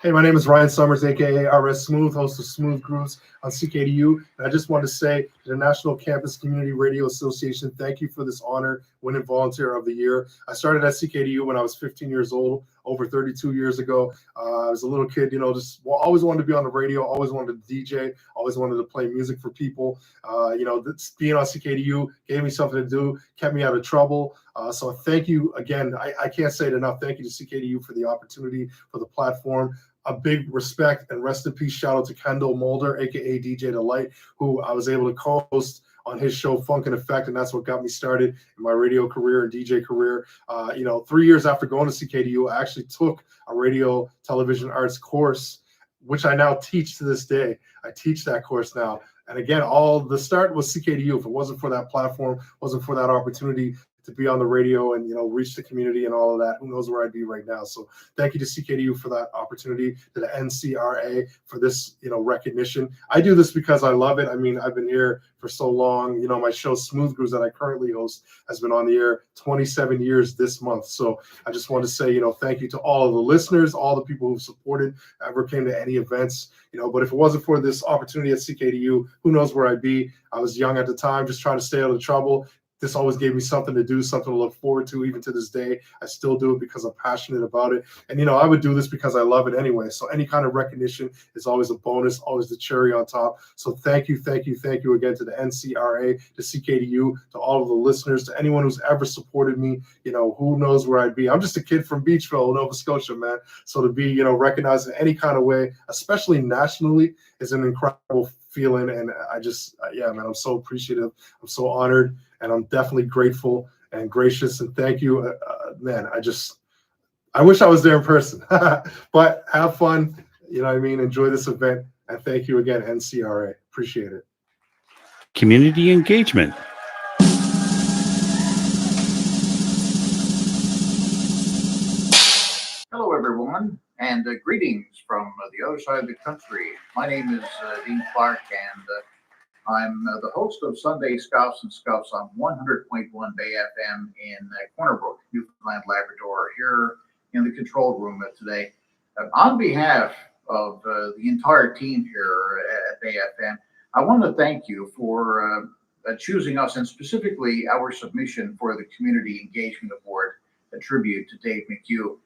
S13: Hey, my name is Ryan Summers, aka RS Smooth, host of Smooth Grooves on CKDU. And I just want to say to the National Campus Community Radio Association, thank you for this honor, winning Volunteer of the Year. I started at CKDU when I was 15 years old, over 32 years ago. I was a little kid, just always wanted to be on the radio, always wanted to DJ, always wanted to play music for people. Being on CKDU gave me something to do, kept me out of trouble. So thank you again. I can't say it enough. Thank you to CKDU for the opportunity, for the platform, a big respect and rest in peace shout out to Kendall Mulder, aka DJ Delight, who I was able to co-host on his show Funk and Effect, and that's what got me started in my radio career and DJ career. 3 years after going to CKDU, I actually took a radio television arts course, which I now teach to this day. I teach that course now. And again, all the start was CKDU. If it wasn't for that platform, wasn't for that opportunity to be on the radio and reach the community and all of that, who knows where I'd be right now. So thank you to CKDU for that opportunity, to the NCRA for this recognition. I do this because I love it. I mean, I've been here for so long. My show Smooth Grooves that I currently host has been on the air 27 years this month. So I just want to say thank you to all of the listeners, all the people who've supported, ever came to any events. But if it wasn't for this opportunity at CKDU, who knows where I'd be. I was young at the time, just trying to stay out of trouble. This always gave me something to do, something to look forward to, even to this day. I still do it because I'm passionate about it. And, I would do this because I love it anyway. So any kind of recognition is always a bonus, always the cherry on top. So thank you again to the NCRA, to CKDU, to all of the listeners, to anyone who's ever supported me. Who knows where I'd be. I'm just a kid from Beachville, Nova Scotia, man. So to be, recognized in any kind of way, especially nationally, is an incredible feeling. And man, I'm so appreciative. I'm so honored. And I'm definitely grateful and gracious, and thank you, man. I wish I was there in person, but have fun. Enjoy this event, and thank you again, NCRA. Appreciate it.
S12: Community engagement.
S14: Hello, everyone, and greetings from the other side of the country. My name is Dean Clark, and I'm the host of Sunday Scoffs and Scuffs on 100.1 Bay FM in Corner Brook, Newfoundland, Labrador, here in the control room today. On behalf of the entire team here at Bay FM, I want to thank you for choosing us, and specifically our submission for the Community Engagement Award, a tribute to Dave McHugh.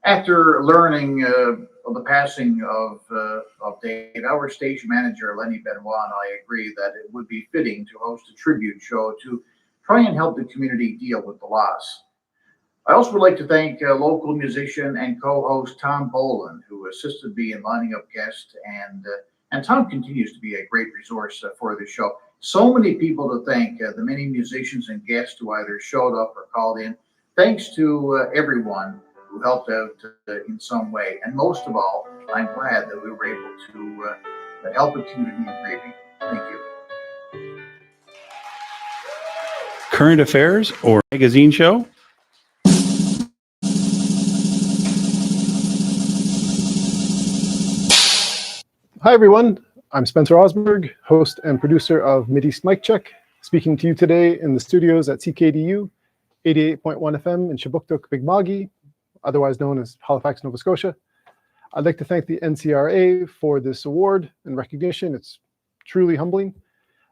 S14: After learning of the passing of Dave, our station manager, Lenny Benoit, and I agree that it would be fitting to host a tribute show to try and help the community deal with the loss. I also would like to thank local musician and co-host Tom Boland, who assisted me in lining up guests, and Tom continues to be a great resource for the show. So many people to thank, the many musicians and guests who either showed up or called in. Thanks to everyone who helped out in some way. And most of all, I'm glad that we were able to help the community in grieving. Thank you.
S12: Current affairs or magazine show.
S15: Hi, everyone. I'm Spencer Osberg, host and producer of Mideast Mic Check, speaking to you today in the studios at CKDU, 88.1 FM in Shabuktuk, Mi'kma'ki, otherwise known as Halifax, Nova Scotia. I'd like to thank the NCRA for this award and recognition. It's truly humbling.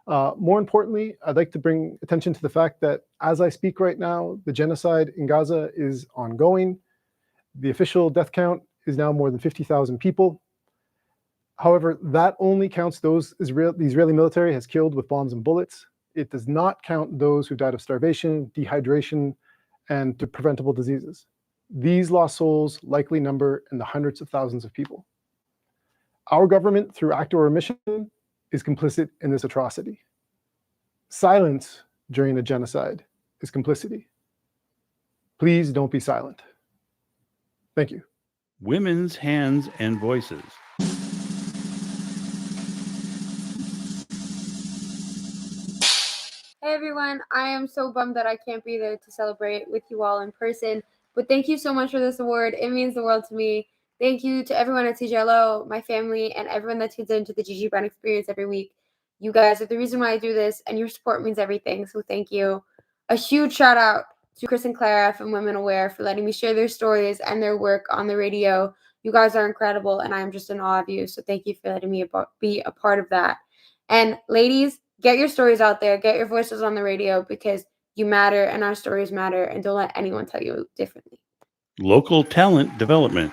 S15: More importantly, I'd like to bring attention to the fact that as I speak right now, the genocide in Gaza is ongoing. The official death count is now more than 50,000 people. However, that only counts those the Israeli military has killed with bombs and bullets. It does not count those who died of starvation, dehydration, and to preventable diseases. These lost souls likely number in the hundreds of thousands of people. Our government, through act or omission, is complicit in this atrocity. Silence during a genocide is complicity. Please don't be silent. Thank you.
S12: Women's hands and voices.
S16: Hey everyone, I am so bummed that I can't be there to celebrate with you all in person, but thank you so much for this award. It means the world to me. Thank you to everyone at CJLO, my family, and everyone that tunes into the Gigi Brand Experience every week. You guys are the reason why I do this, and your support means everything, so thank you. A huge shout out to Chris and Clara from Women Aware for letting me share their stories and their work on the radio. You guys are incredible, and I'm just in awe of you, so thank you for letting me be a part of that. And ladies, get your stories out there, get your voices on the radio, because you matter and our stories matter, and don't let anyone tell you differently.
S12: Local talent development.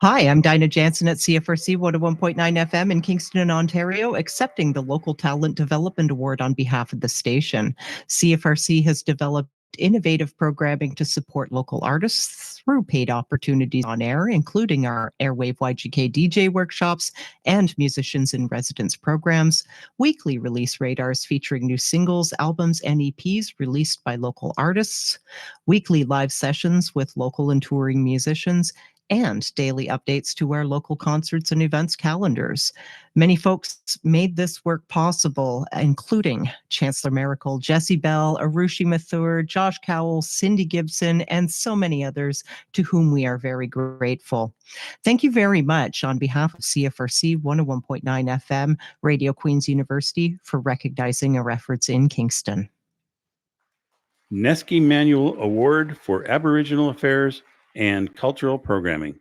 S17: Hi, I'm Dinah Jansen at CFRC 101.9 FM in Kingston, Ontario, accepting the Local Talent Development Award on behalf of the station. CFRC has developed innovative programming to support local artists through paid opportunities on air, including our Airwave YGK DJ workshops and Musicians in Residence programs, weekly release radars featuring new singles, albums, and EPs released by local artists, weekly live sessions with local and touring musicians, and daily updates to our local concerts and events calendars. Many folks made this work possible, including Chancellor Miracle, Jessie Bell, Arushi Mathur, Josh Cowell, Cindy Gibson, and so many others to whom we are very grateful. Thank you very much on behalf of CFRC 101.9 FM, Radio Queen's University, for recognizing our efforts in Kingston.
S12: Nesky Manual Award for Aboriginal Affairs and Cultural Programming.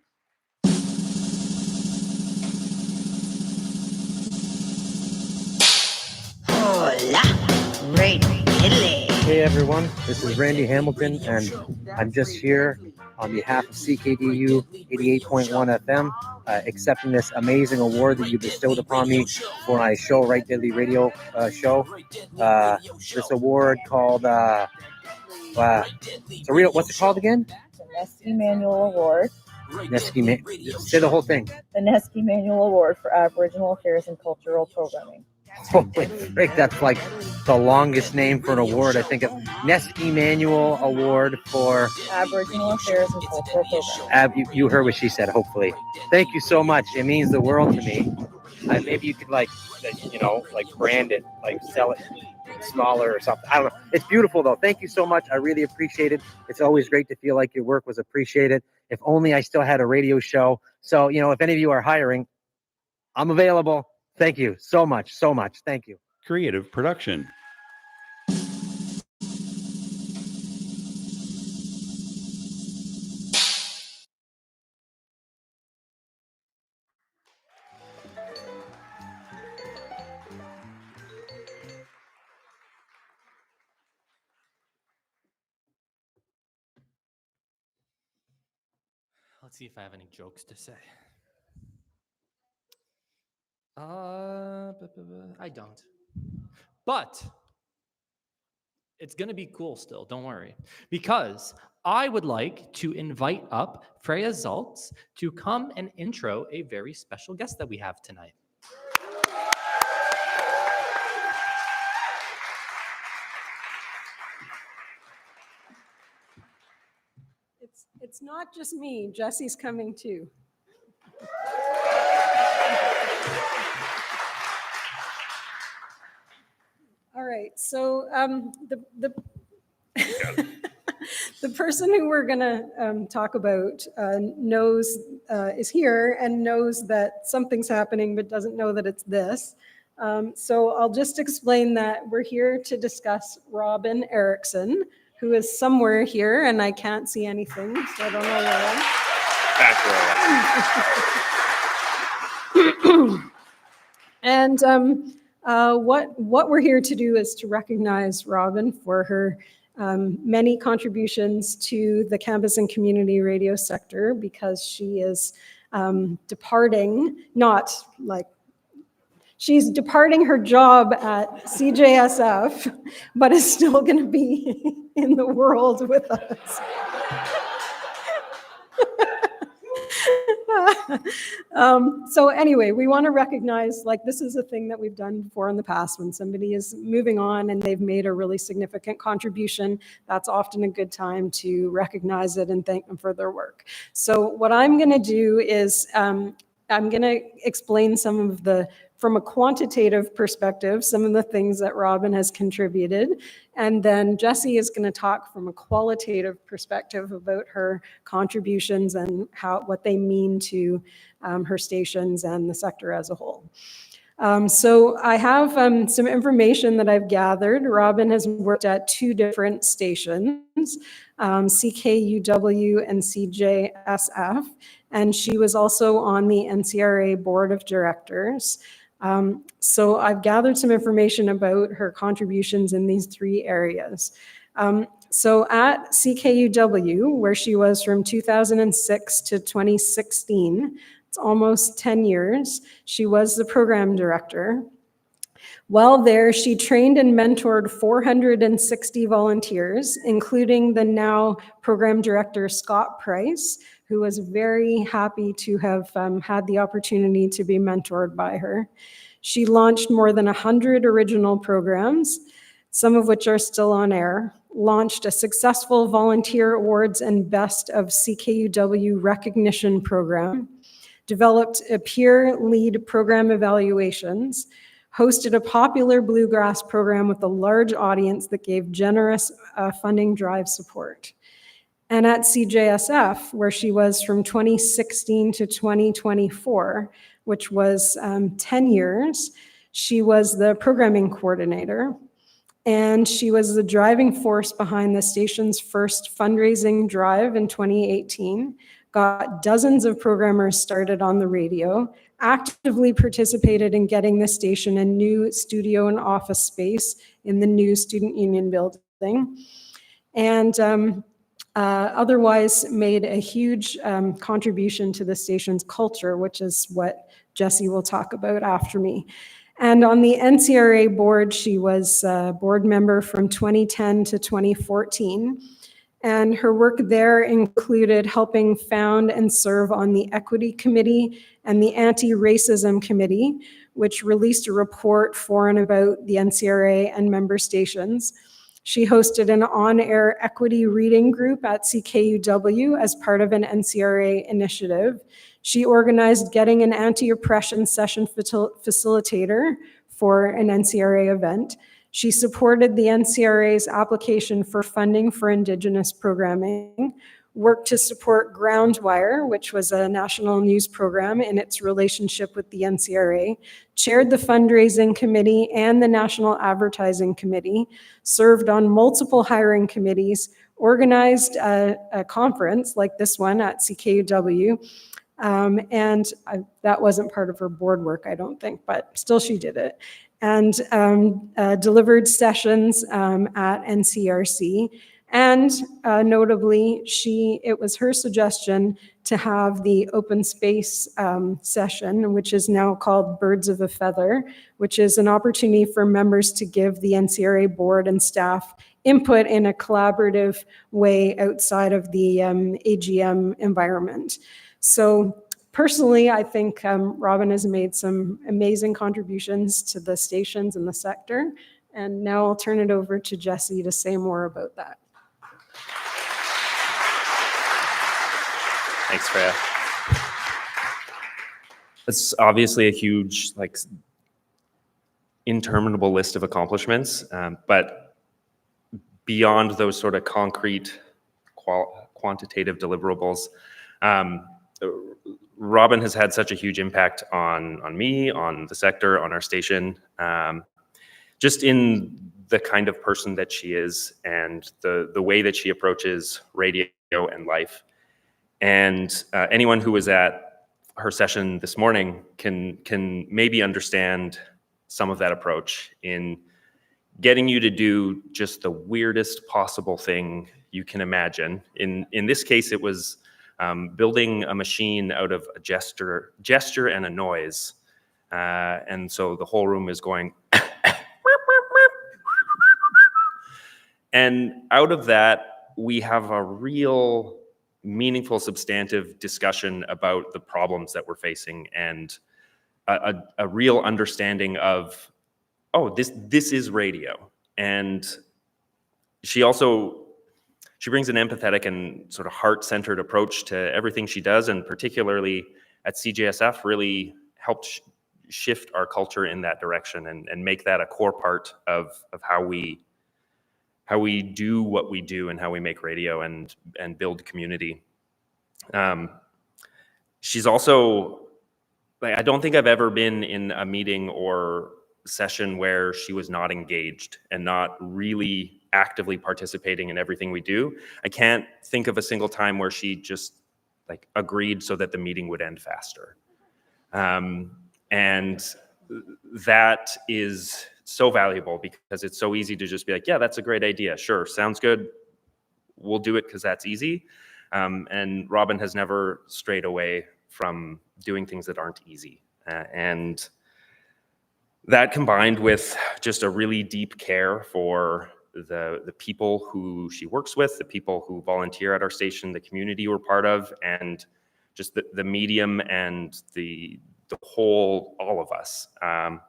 S18: Hey everyone, this is Randy Hamilton, and I'm just here on behalf of CKDU 88.1 FM, accepting this amazing award that you bestowed upon me for my show, Right Deadly Radio show. This award called, so Rita, what's it called again?
S19: The Nesky Manual Award.
S18: Say the whole thing.
S19: The Nesky Manual Award for Aboriginal Affairs and Cultural Programming.
S18: Holy frick, that's like the longest name for an award. I think of Nesky Manual Award for
S19: Aboriginal Affairs and Cultural Programming.
S18: You heard what she said, hopefully. Thank you so much. It means the world to me. Maybe you could brand it, sell it smaller or something. I don't know. It's beautiful though. Thank you so much. I really appreciate it. It's always great to feel like your work was appreciated. If only I still had a radio show. So, if any of you are hiring, I'm available. Thank you so much. Thank you.
S12: Creative production.
S2: Let's see if I have any jokes to say. I don't. But it's going to be cool still, don't worry. Because I would like to invite up Freya Zaltz to come and intro a very special guest that we have tonight.
S20: It's not just me. Jesse's coming too. All right. So the the person who we're going to talk about is here and knows that something's happening, but doesn't know that it's this. So I'll just explain that we're here to discuss Robin Erickson, who is somewhere here, and I can't see anything, so I don't know where. And what we're here to do is to recognize Robin for her many contributions to the campus and community radio sector, because she is departing, she's departing her job at CJSF, but is still going to be in the world with us. So anyway, we want to recognize, this is a thing that we've done before in the past. When somebody is moving on and they've made a really significant contribution, that's often a good time to recognize it and thank them for their work. So what I'm going to do is I'm going to explain from a quantitative perspective, some of the things that Robin has contributed. And then Jessie is going to talk from a qualitative perspective about her contributions and what they mean to her stations and the sector as a whole. So I have some information that I've gathered. Robin has worked at 2 different stations, CKUW and CJSF, and she was also on the NCRA Board of Directors. So I've gathered some information about her contributions in these 3 areas. So at CKUW, where she was from 2006 to 2016, it's almost 10 years, she was the program director. While there, she trained and mentored 460 volunteers, including the now program director, Scott Price, who was very happy to have had the opportunity to be mentored by her. She launched more than 100 original programs, some of which are still on air, launched a successful volunteer awards and best of CKUW recognition program, developed a peer lead program evaluations, hosted a popular bluegrass program with a large audience that gave generous funding drive support. And at CJSF, where she was from 2016 to 2024, which was 10 years, she was the programming coordinator. And she was the driving force behind the station's first fundraising drive in 2018, got dozens of programmers started on the radio, actively participated in getting the station a new studio and office space in the new Student Union building, and otherwise made a huge contribution to the station's culture, which is what Jessie will talk about after me. And on the NCRA board, she was a board member from 2010 to 2014. And her work there included helping found and serve on the Equity Committee and the Anti-Racism Committee, which released a report for and about the NCRA and member stations. She hosted an on-air equity reading group at CKUW as part of an NCRA initiative. She organized getting an anti-oppression session facilitator for an NCRA event. She supported the NCRA's application for funding for Indigenous programming, worked to support Groundwire, which was a national news program, in its relationship with the NCRA, chaired the fundraising committee and the National Advertising Committee, served on multiple hiring committees, organized a conference like this one at CKUW, that wasn't part of her board work, I don't think, but still she did it. And delivered sessions at NCRC. And notably, it was her suggestion to have the open space session, which is now called Birds of a Feather, which is an opportunity for members to give the NCRA board and staff input in a collaborative way outside of the AGM environment. So personally, I think Robin has made some amazing contributions to the stations and the sector. And now I'll turn it over to Jessie to say more about that.
S21: Thanks, Freya. It's obviously a huge, interminable list of accomplishments, but beyond those sort of concrete quantitative deliverables, Robin has had such a huge impact on me, on the sector, on our station, just in the kind of person that she is and the way that she approaches radio and life. And anyone who was at her session this morning can maybe understand some of that approach in getting you to do just the weirdest possible thing you can imagine. In this case, it was building a machine out of a gesture and a noise. And so the whole room is going, and out of that, we have a real meaningful, substantive discussion about the problems that we're facing and a real understanding of, oh, this is radio. And she brings an empathetic and sort of heart-centered approach to everything she does, and particularly at CJSF really helped shift our culture in that direction and make that a core part of how we do what we do and how we make radio and build community. She's also, I don't think I've ever been in a meeting or session where she was not engaged and not really actively participating in everything we do. I can't think of a single time where she just agreed so that the meeting would end faster. And that is so valuable because it's so easy to just be like, yeah, that's a great idea. Sure, sounds good. we'll do it because that's easy. And Robin has never strayed away from doing things that aren't easy. And that combined with just a really deep care for the people who she works with, the people who volunteer at our station, the community we're part of, and just the medium and the whole, all of us. I'm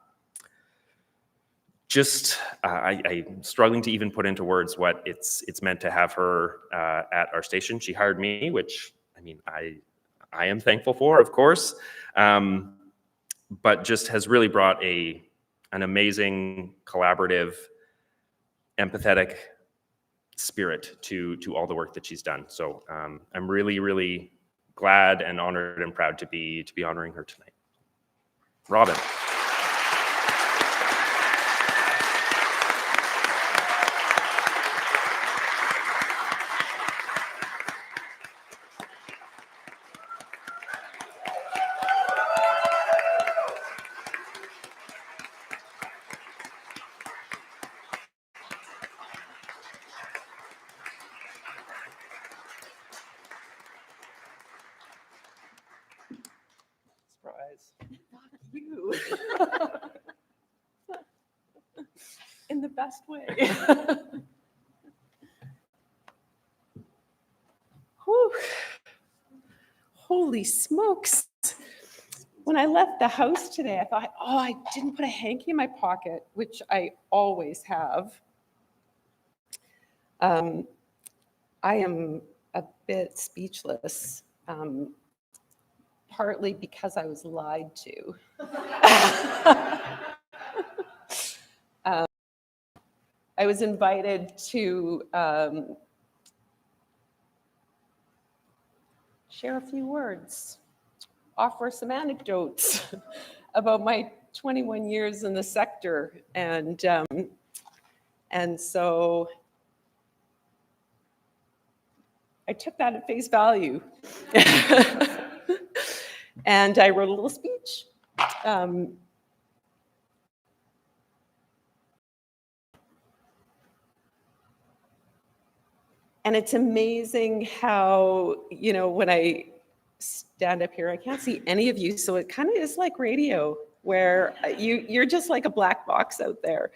S21: struggling to even put into words what it's meant to have her at our station. She hired me, which I mean, I am thankful for, of course, but just has really brought an amazing, collaborative, empathetic spirit to all the work that she's done. So I'm really, really glad and honored and proud to be honoring her tonight. Robin.
S6: You. In the best way. Whew. Holy smokes. When I left the house today, I thought, oh, I didn't put a hanky in my pocket, which I always have. I am a bit speechless, partly because I was lied to. I was invited to share a few words, offer some anecdotes about my 21 years in the sector, and so I took that at face value, and I wrote a little speech. And it's amazing how, you know, when I stand up here, I can't see any of you, so it kind of is like radio, where you're just like a black box out there.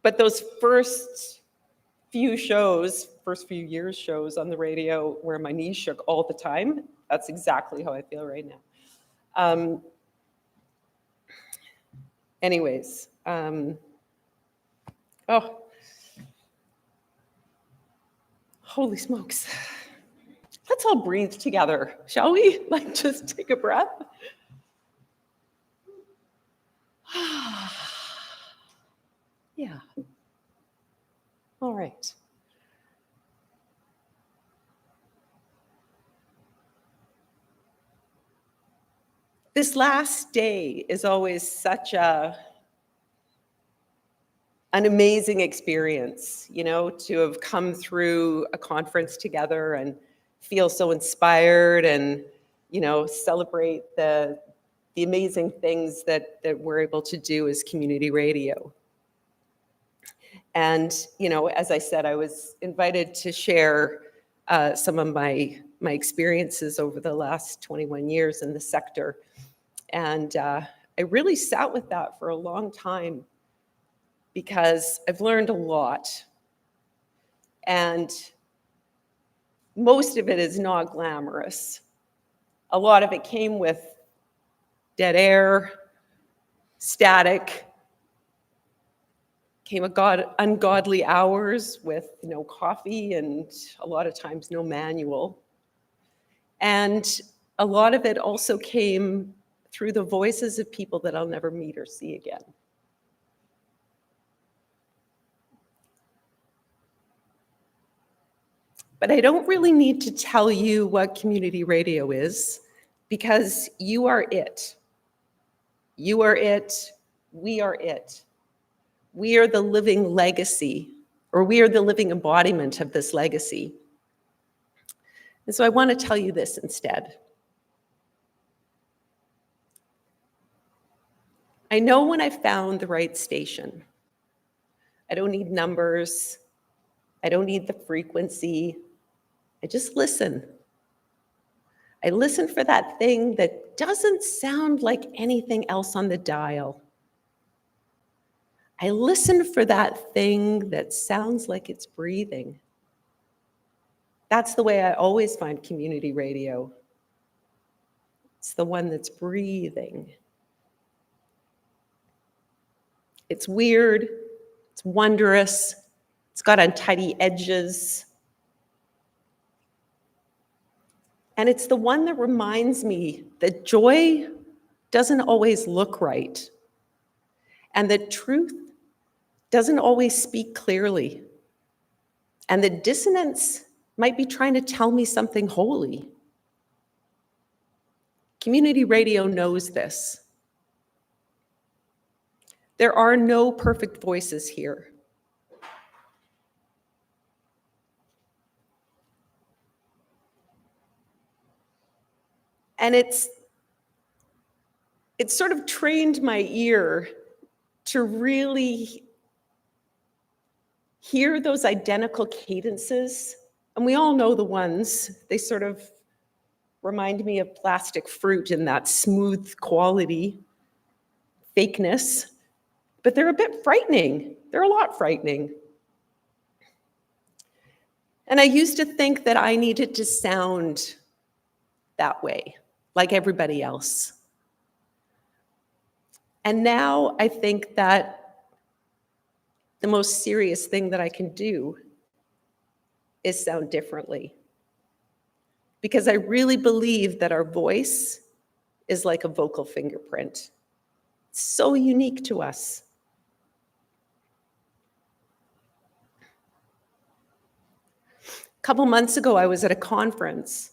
S6: But those first few years shows on the radio where my knees shook all the time, that's exactly how I feel right now. Anyways, oh, holy smokes. Let's all breathe together, shall we? Like, just take a breath. Yeah. All right. This last day is always such an amazing experience, you know, to have come through a conference together and feel so inspired and, you know, celebrate the amazing things that we're able to do as community radio. And, you know, as I said, I was invited to share some of my experiences over the last 21 years in the sector. And I really sat with that for a long time because I've learned a lot. And most of it is not glamorous. A lot of it came with dead air, static, came ungodly hours with no coffee and a lot of times no manual. And a lot of it also came through the voices of people that I'll never meet or see again. But I don't really need to tell you what community radio is, because you are it. You are it. We are it. We are the living legacy, or we are the living embodiment of this legacy. And so I want to tell you this instead. I know when I found the right station.
S3: I don't need numbers. I don't need the frequency. I just listen. I listen for that thing that doesn't sound like anything else on the dial. I listen for that thing that sounds like it's breathing. That's the way I always find community radio. It's the one that's breathing. It's weird, it's wondrous, it's got untidy edges. And it's the one that reminds me that joy doesn't always look right, and that truth doesn't always speak clearly, and that dissonance might be trying to tell me something holy. Community radio knows this. There are no perfect voices here. And it's sort of trained my ear to really hear those identical cadences. And we all know the ones. They sort of remind me of plastic fruit in that smooth quality, fakeness. But they're a bit frightening. They're a lot frightening. And I used to think that I needed to sound that way, like everybody else. And now I think that the most serious thing that I can do is sound differently. Because I really believe that our voice is like a vocal fingerprint. It's so unique to us. A couple months ago, I was at a conference,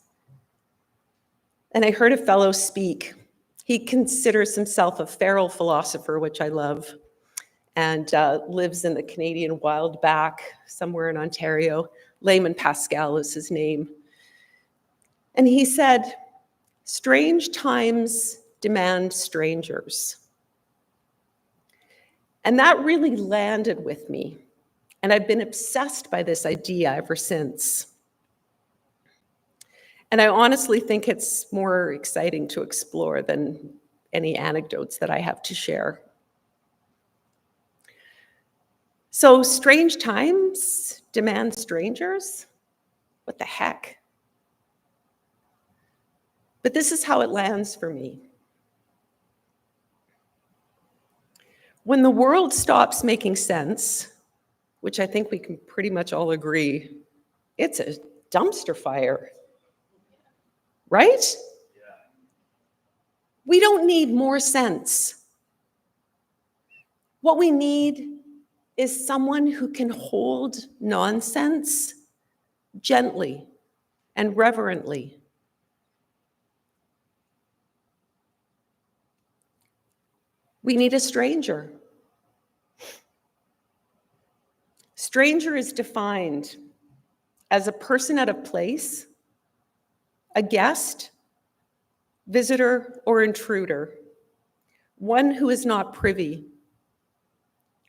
S3: and I heard a fellow speak. He considers himself a feral philosopher, which I love, and lives in the Canadian wild back, somewhere in Ontario. Layman Pascal is his name. And he said, "Strange times demand strangers." And that really landed with me. And I've been obsessed by this idea ever since. And I honestly think it's more exciting to explore than any anecdotes that I have to share. So, strange times demand strangers? What the heck? But this is how it lands for me. When the world stops making sense, which I think we can pretty much all agree, it's a dumpster fire, right? We don't need more sense. What we need is someone who can hold nonsense gently and reverently. We need a stranger. Stranger is defined as a person at a place, a guest, visitor, or intruder, one who is not privy,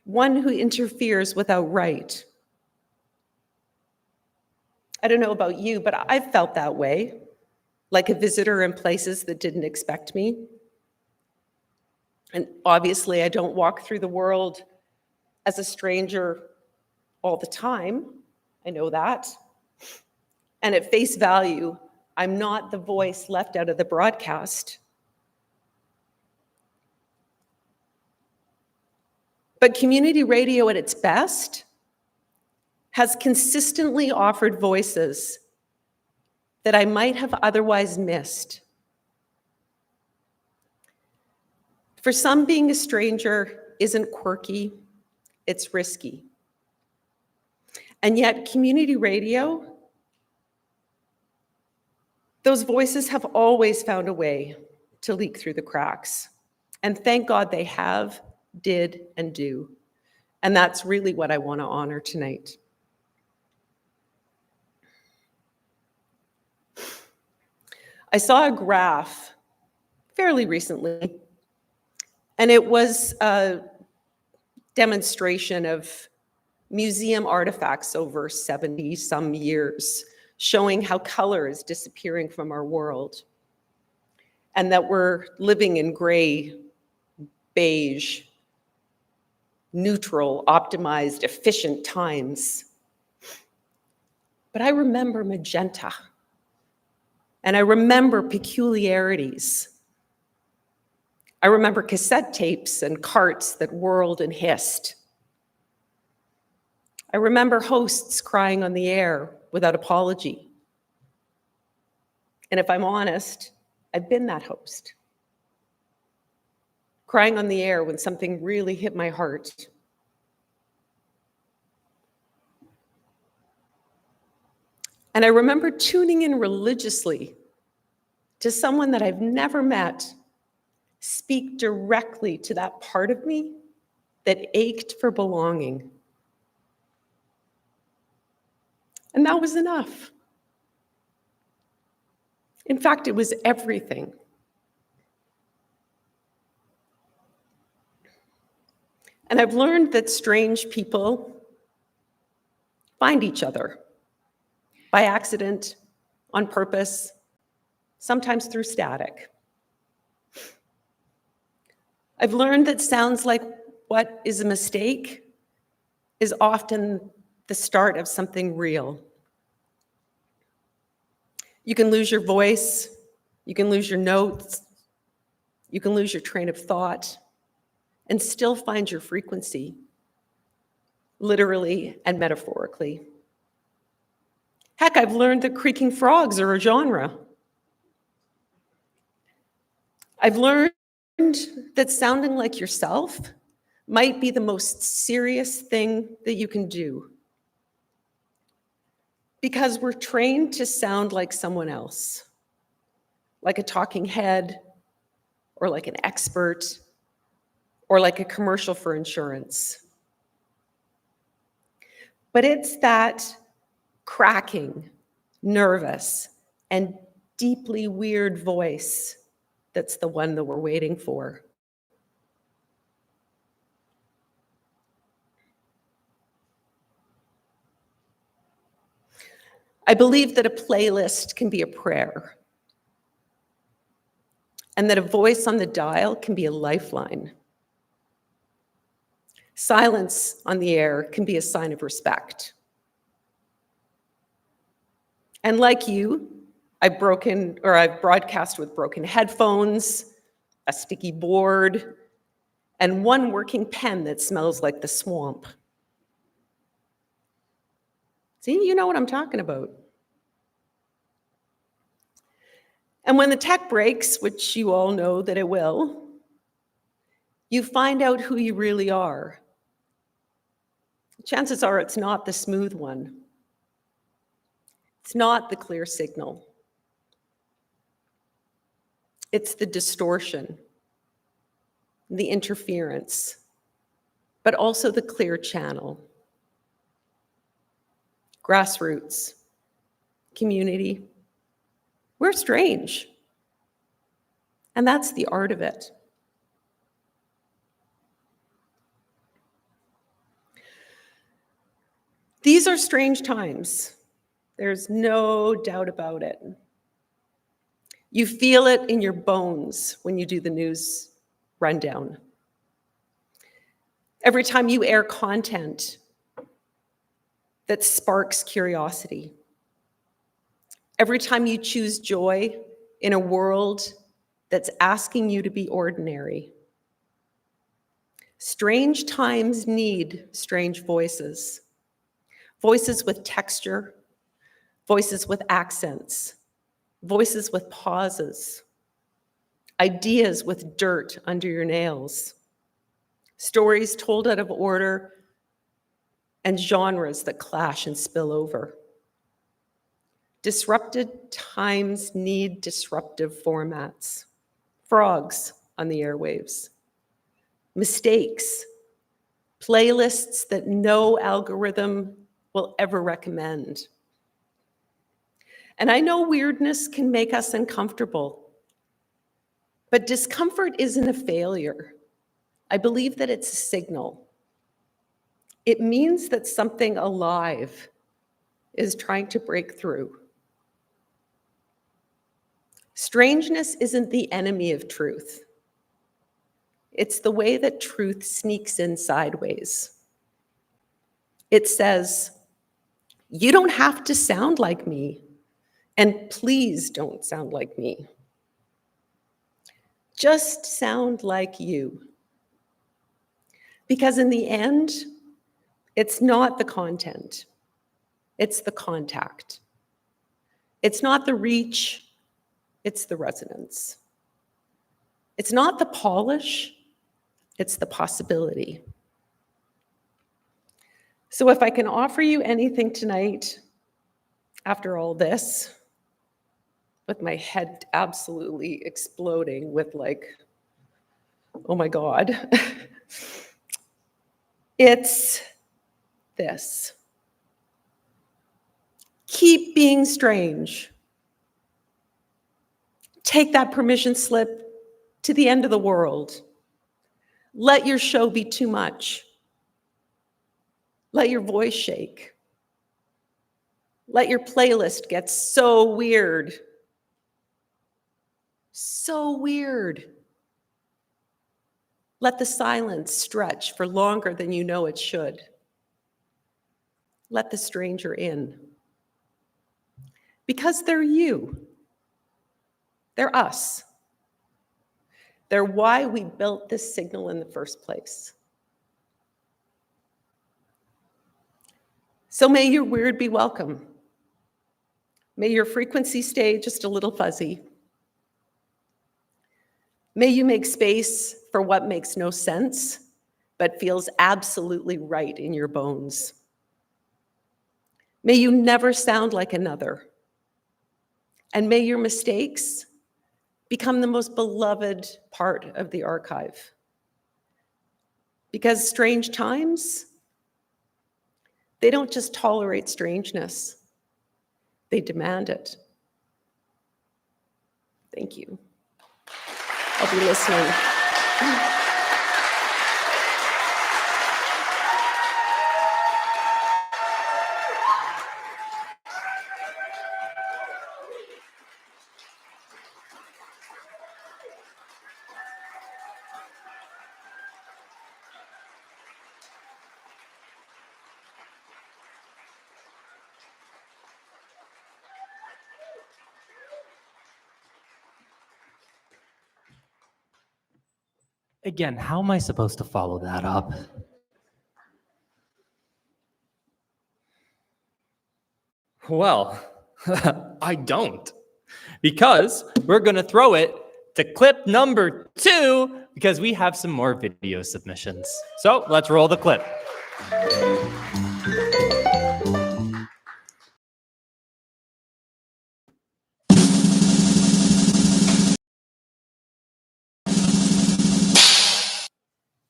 S3: one who interferes without right. I don't know about you, but I've felt that way, like a visitor in places that didn't expect me. And obviously, I don't walk through the world as a stranger all the time. I know that. And at face value, I'm not the voice left out of the broadcast. But community radio at its best has consistently offered voices that I might have otherwise missed. For some, being a stranger isn't quirky, it's risky. And yet, community radio, those voices have always found a way to leak through the cracks. And thank God they have, did, and do. And that's really what I want to honor tonight. I saw a graph fairly recently, and it was a demonstration of museum artifacts over 70 some years, showing how color is disappearing from our world and that we're living in gray, beige, neutral, optimized, efficient times. But I remember magenta, and I remember peculiarities. I remember cassette tapes and carts that whirled and hissed. I remember hosts crying on the air without apology. And if I'm honest, I've been that host. Crying on the air when something really hit my heart. And I remember tuning in religiously to someone that I've never met speak directly to that part of me that ached for belonging. And that was enough. In fact, it was everything. And I've learned that strange people find each other by accident, on purpose, sometimes through static. I've learned that sounds like what is a mistake is often the start of something real. You can lose your voice, you can lose your notes, you can lose your train of thought, and still find your frequency, literally and metaphorically. Heck, I've learned that creaking frogs are a genre. I've learned that sounding like yourself might be the most serious thing that you can do, because we're trained to sound like someone else, like a talking head, or like an expert, or like a commercial for insurance. But it's that cracking, nervous, and deeply weird voice that's the one that we're waiting for. I believe that a playlist can be a prayer, and that a voice on the dial can be a lifeline. Silence on the air can be a sign of respect. And like you, I've broadcast with broken headphones, a sticky board, and one working pen that smells like the swamp. See, you know what I'm talking about. And when the tech breaks, which you all know that it will, you find out who you really are. Chances are it's not the smooth one. It's not the clear signal. It's the distortion, the interference, but also the clear channel. Grassroots, community. We're strange. And that's the art of it. These are strange times. There's no doubt about it. You feel it in your bones when you do the news rundown. Every time you air content that sparks curiosity. Every time you choose joy in a world that's asking you to be ordinary. Strange times need strange voices. Voices with texture, voices with accents, voices with pauses, ideas with dirt under your nails, stories told out of order, and genres that clash and spill over. Disrupted times need disruptive formats. Frogs on the airwaves. Mistakes. Playlists that no algorithm will ever recommend. And I know weirdness can make us uncomfortable, but discomfort isn't a failure. I believe that it's a signal. It means that something alive is trying to break through. Strangeness isn't the enemy of truth. It's the way that truth sneaks in sideways. It says, you don't have to sound like me, and please don't sound like me. Just sound like you. Because in the end, it's not the content, it's the contact. It's not the reach, it's the resonance. It's not the polish, it's the possibility. So if I can offer you anything tonight, after all this, with my head absolutely exploding with like, oh my God, it's this. Keep being strange. Take that permission slip to the end of the world. Let your show be too much. Let your voice shake. Let your playlist get so weird. So weird. Let the silence stretch for longer than you know it should. Let the stranger in. Because they're you. They're us. They're why we built this signal in the first place. So may your weird be welcome. May your frequency stay just a little fuzzy. May you make space for what makes no sense, but feels absolutely right in your bones. May you never sound like another. And may your mistakes become the most beloved part of the archive. Because strange times, they don't just tolerate strangeness, they demand it. Thank you. I'll be listening.
S2: Again, how am I supposed to follow that up? Well, I don't. Because we're going to throw it to clip number 2 because we have some more video submissions. So let's roll the clip.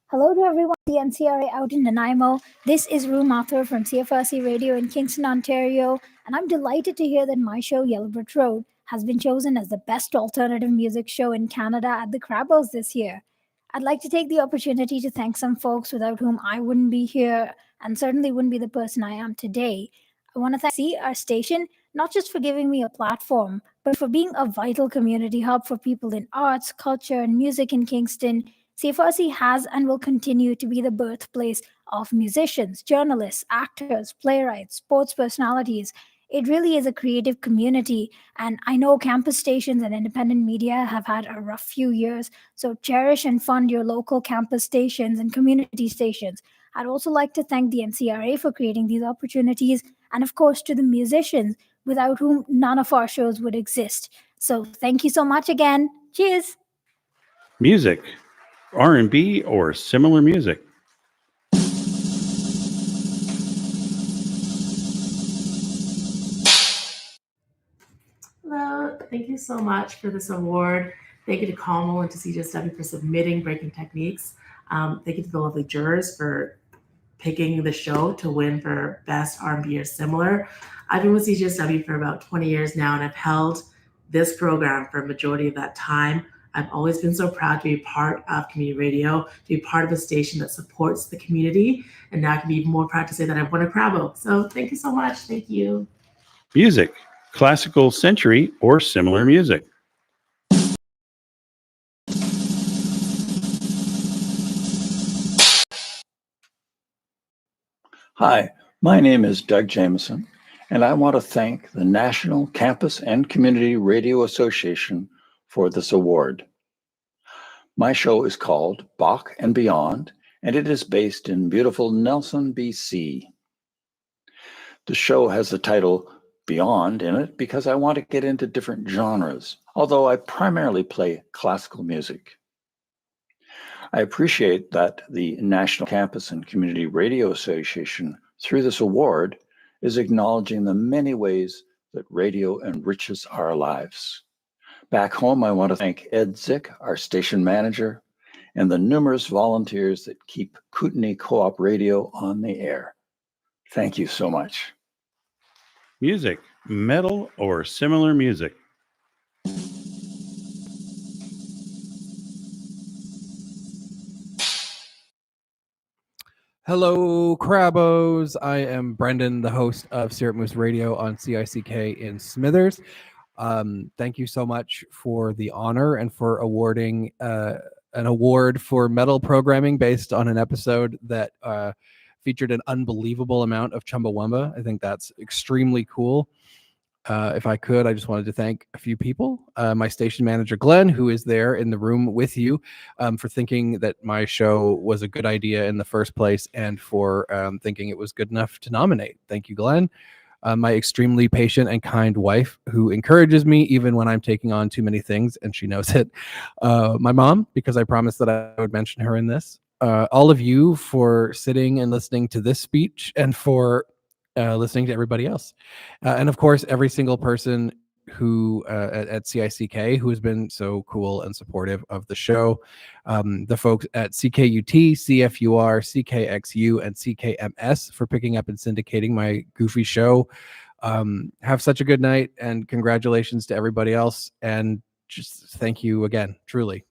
S4: Hello to everyone at the NCRA out in Nanaimo. This is Rue Mathur from CFRC Radio in Kingston, Ontario, and I'm delighted to hear that my show, Yellow Brick Road, has been chosen as the best alternative music show in Canada at the CRABOs this year. I'd like to take the opportunity to thank some folks without whom I wouldn't be here and certainly wouldn't be the person I am today. I want to thank our station, not just for giving me a platform, but for being a vital community hub for people in arts, culture, and music in Kingston. CFRC has and will continue to be the birthplace of musicians, journalists, actors, playwrights, sports personalities. It really is a creative community, and I know campus stations and independent media have had a rough few years, so cherish and fund your local campus stations and community stations. I'd also like to thank the NCRA for creating these opportunities, and of course to the musicians, without whom none of our shows would exist. So thank you so much again. Cheers!
S12: Music, R&B, or similar music.
S22: Hello, thank you so much for this award. Thank you to Kamal and to CJSW for submitting Breaking Techniques. Thank you to the lovely jurors for picking the show to win for Best R&B or Similar. I've been with CJSW for about 20 years now, and I've held this program for a majority of that time. I've always been so proud to be part of community radio, to be part of a station that supports the community, and now I can be even more proud to say that I've won a CRABO. So thank you so much. Thank you.
S12: Music, classical, century, or similar music.
S8: Hi, my name is Doug Jameson, and I want to thank the National Campus and Community Radio Association for this award. My show is called Bach and Beyond, and it is based in beautiful Nelson, BC. The show has the title Beyond in it because I want to get into different genres, although I primarily play classical music. I appreciate that the National Campus and Community Radio Association, through this award, is acknowledging the many ways that radio enriches our lives. Back home, I want to thank Ed Zick, our station manager, and the numerous volunteers that keep Kootenai Co-op Radio on the air. Thank you so much.
S12: Music, metal, or similar music.
S9: Hello, Crabos. I am Brendan, the host of Syrup Moose Radio on CICK in Smithers. Thank you so much for the honor and for awarding an award for metal programming based on an episode that featured an unbelievable amount of Chumbawamba. I think that's extremely cool. If I could, I just wanted to thank a few people. My station manager, Glenn, who is there in the room with you, for thinking that my show was a good idea in the first place and for thinking it was good enough to nominate. Thank you, Glenn. My extremely patient and kind wife, who encourages me even when I'm taking on too many things, and she knows it. My mom, because I promised that I would mention her in this. All of you for sitting and listening to this speech and for listening to everybody else. And of course, every single person who at CICK who has been so cool and supportive of the show. The folks at CKUT, CFUR, CKXU, and CKMS for picking up and syndicating my goofy show. Have such a good night, and congratulations to everybody else. And just thank you again, truly.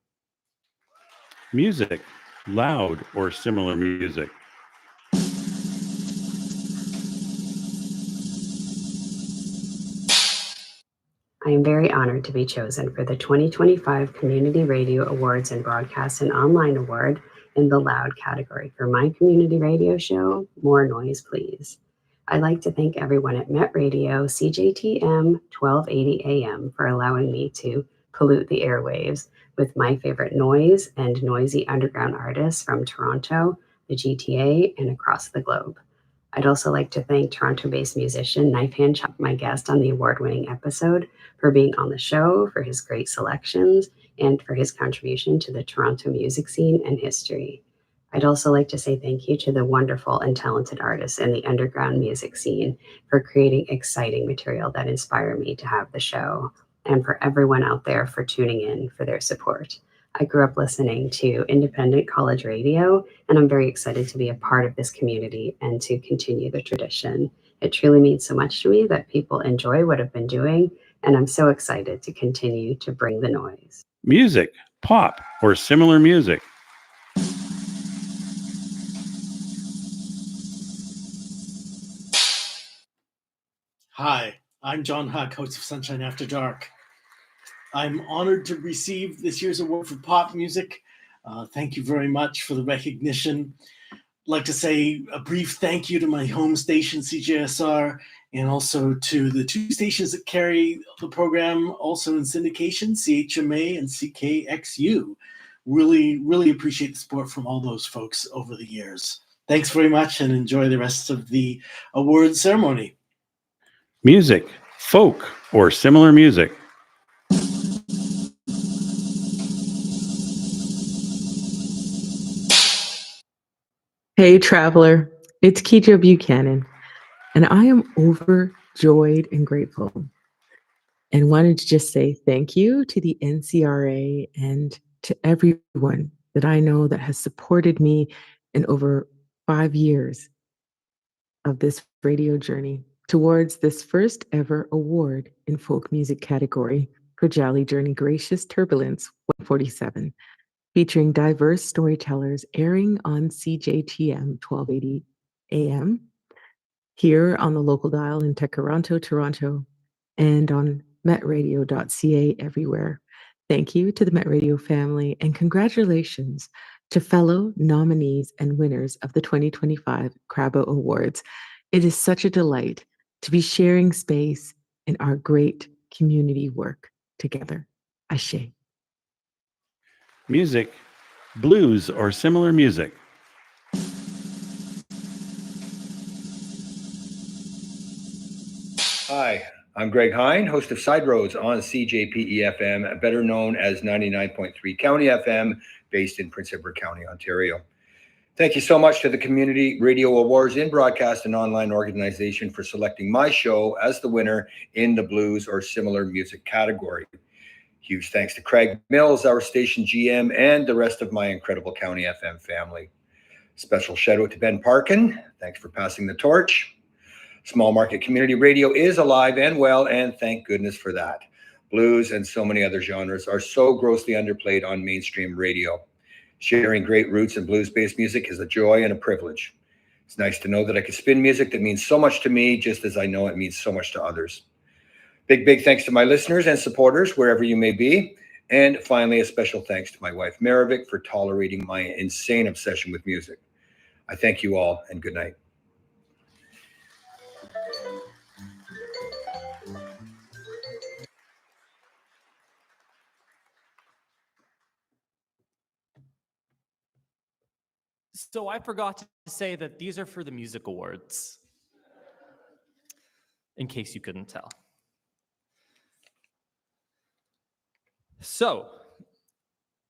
S12: Music, loud, or similar music.
S23: I am very honored to be chosen for the 2025 Community Radio Awards and Broadcast and Online Award in the Loud category for my community radio show, More Noise Please. I'd like to thank everyone at Met Radio, CJTM 1280 AM for allowing me to pollute the airwaves with my favorite noise and noisy underground artists from Toronto, the GTA, and across the globe. I'd also like to thank Toronto-based musician Knife Hand Chuck, my guest on the award-winning episode, for being on the show, for his great selections, and for his contribution to the Toronto music scene and history. I'd also like to say thank you to the wonderful and talented artists in the underground music scene for creating exciting material that inspire me to have the show, and for everyone out there for tuning in for their support. I grew up listening to independent college radio, and I'm very excited to be a part of this community and to continue the tradition. It truly means so much to me that people enjoy what I've been doing, and I'm so excited to continue to bring the noise.
S12: Music, pop, or similar music.
S24: Hi, I'm John Huck, host of Sunshine After Dark. I'm honored to receive this year's award for pop music. Thank you very much for the recognition. I'd like to say a brief thank you to my home station, CJSR, and also to the two stations that carry the program, also in syndication, CHMA and CKXU. Really appreciate the support from all those folks over the years. Thanks very much, and enjoy the rest of the award ceremony.
S12: Music, folk, or similar music.
S25: Hey, traveler, it's Keidra Buchanan, and I am overjoyed and grateful and wanted to just say thank you to the NCRA and to everyone that I know that has supported me in over 5 years of this radio journey towards this first ever award in folk music category for Jolly Journey Gracious Turbulence 147, featuring diverse storytellers airing on CJTM 1280 AM, here on the local dial in Tekaronto, Toronto, and on metradio.ca everywhere. Thank you to the Met Radio family, and congratulations to fellow nominees and winners of the 2025 CRABO Awards. It is such a delight to be sharing space in our great community work together. Ashe.
S12: Music, blues, or similar music.
S1: Hi, I'm Greg Hine, host of Side Roads on CJPE-FM, better known as 99.3 County FM, based in Prince Edward County, Ontario. Thank you so much to the Community Radio Awards in Broadcast and Online organization for selecting my show as the winner in the blues or similar music category. Huge thanks to Craig Mills, our station GM, and the rest of my incredible County FM family. Special shout out to Ben Parkin. Thanks for passing the torch. Small market community radio is alive and well, and thank goodness for that. Blues and so many other genres are so grossly underplayed on mainstream radio. Sharing great roots and blues-based music is a joy and a privilege. It's nice to know that I can spin music that means so much to me, just as I know it means so much to others. Big thanks to my listeners and supporters, wherever you may be. And finally, a special thanks to my wife, Maravik, for tolerating my insane obsession with music. I thank you all, and good night.
S2: So I forgot to say that these are for the music awards, in case you couldn't tell. So,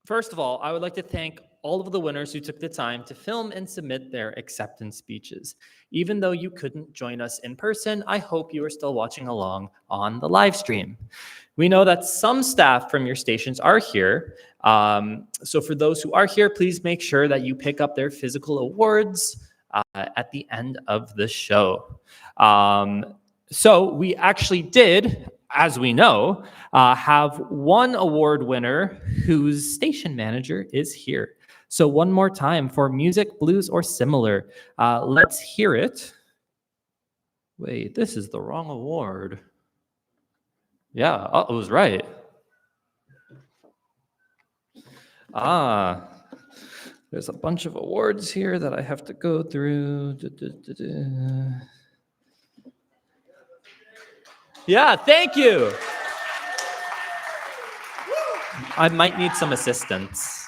S2: first of all, I would like to thank all of the winners who took the time to film and submit their acceptance speeches. Even though you couldn't join us in person, I hope you are still watching along on the live stream. We know that some staff from your stations are here. So for those who are here, please make sure that you pick up their physical awards at the end of the show. So we actually did, as we know, have one award winner whose station manager is here. So one more time for music, blues, or similar. Let's hear it. Wait, this is the wrong award. Yeah, I was right. There's a bunch of awards here that I have to go through. Yeah, thank you. I might need some assistance.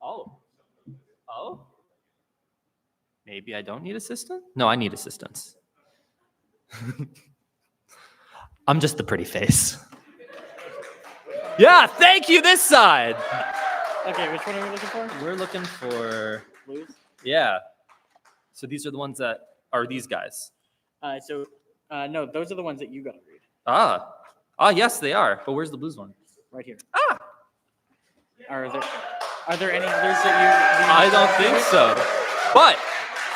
S2: Oh. Maybe I don't need assistance? No, I need assistance. I'm just the pretty face. Yeah, thank you, this side.
S5: Okay, which one are we looking for?
S2: We're looking for...
S5: Blues?
S2: Yeah. So these are the ones that are these guys.
S5: No, those are the ones that you gotta read.
S2: Yes, they are. But where's the blues one?
S5: Right here. Are there any others that you
S2: I don't think so. But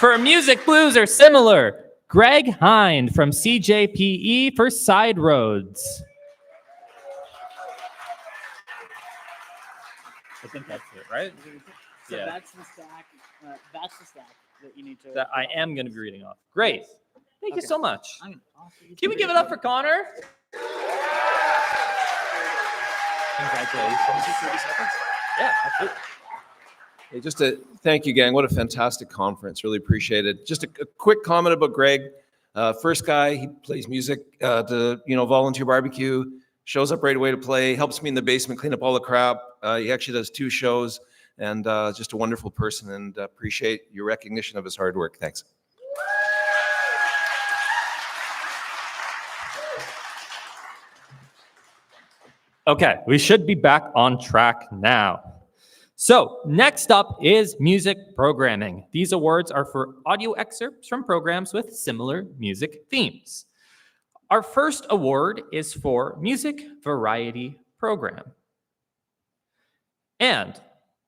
S2: for music, blues, or similar, Greg Hine from CJPE for Side Roads. I think that's it, right?
S5: So
S2: Yeah.
S5: that's the stack. That's the stack that you need to.
S2: That I am going to be reading off. Great. Thank you
S5: Okay.
S2: so much. Can we give it up for Connor?
S5: Congratulations.
S2: Yeah, absolutely.
S7: Hey, just to thank you, gang. What a fantastic conference. Really appreciate it. Just a quick comment about Greg. First guy, he plays music to volunteer barbecue. Shows up right away to play. Helps me in the basement clean up all the crap. He actually does 2 shows, and just a wonderful person. And appreciate your recognition of his hard work. Thanks.
S2: Okay, we should be back on track now. So next up is music programming. These awards are for audio excerpts from programs with similar music themes. Our first award is for Music Variety Program. And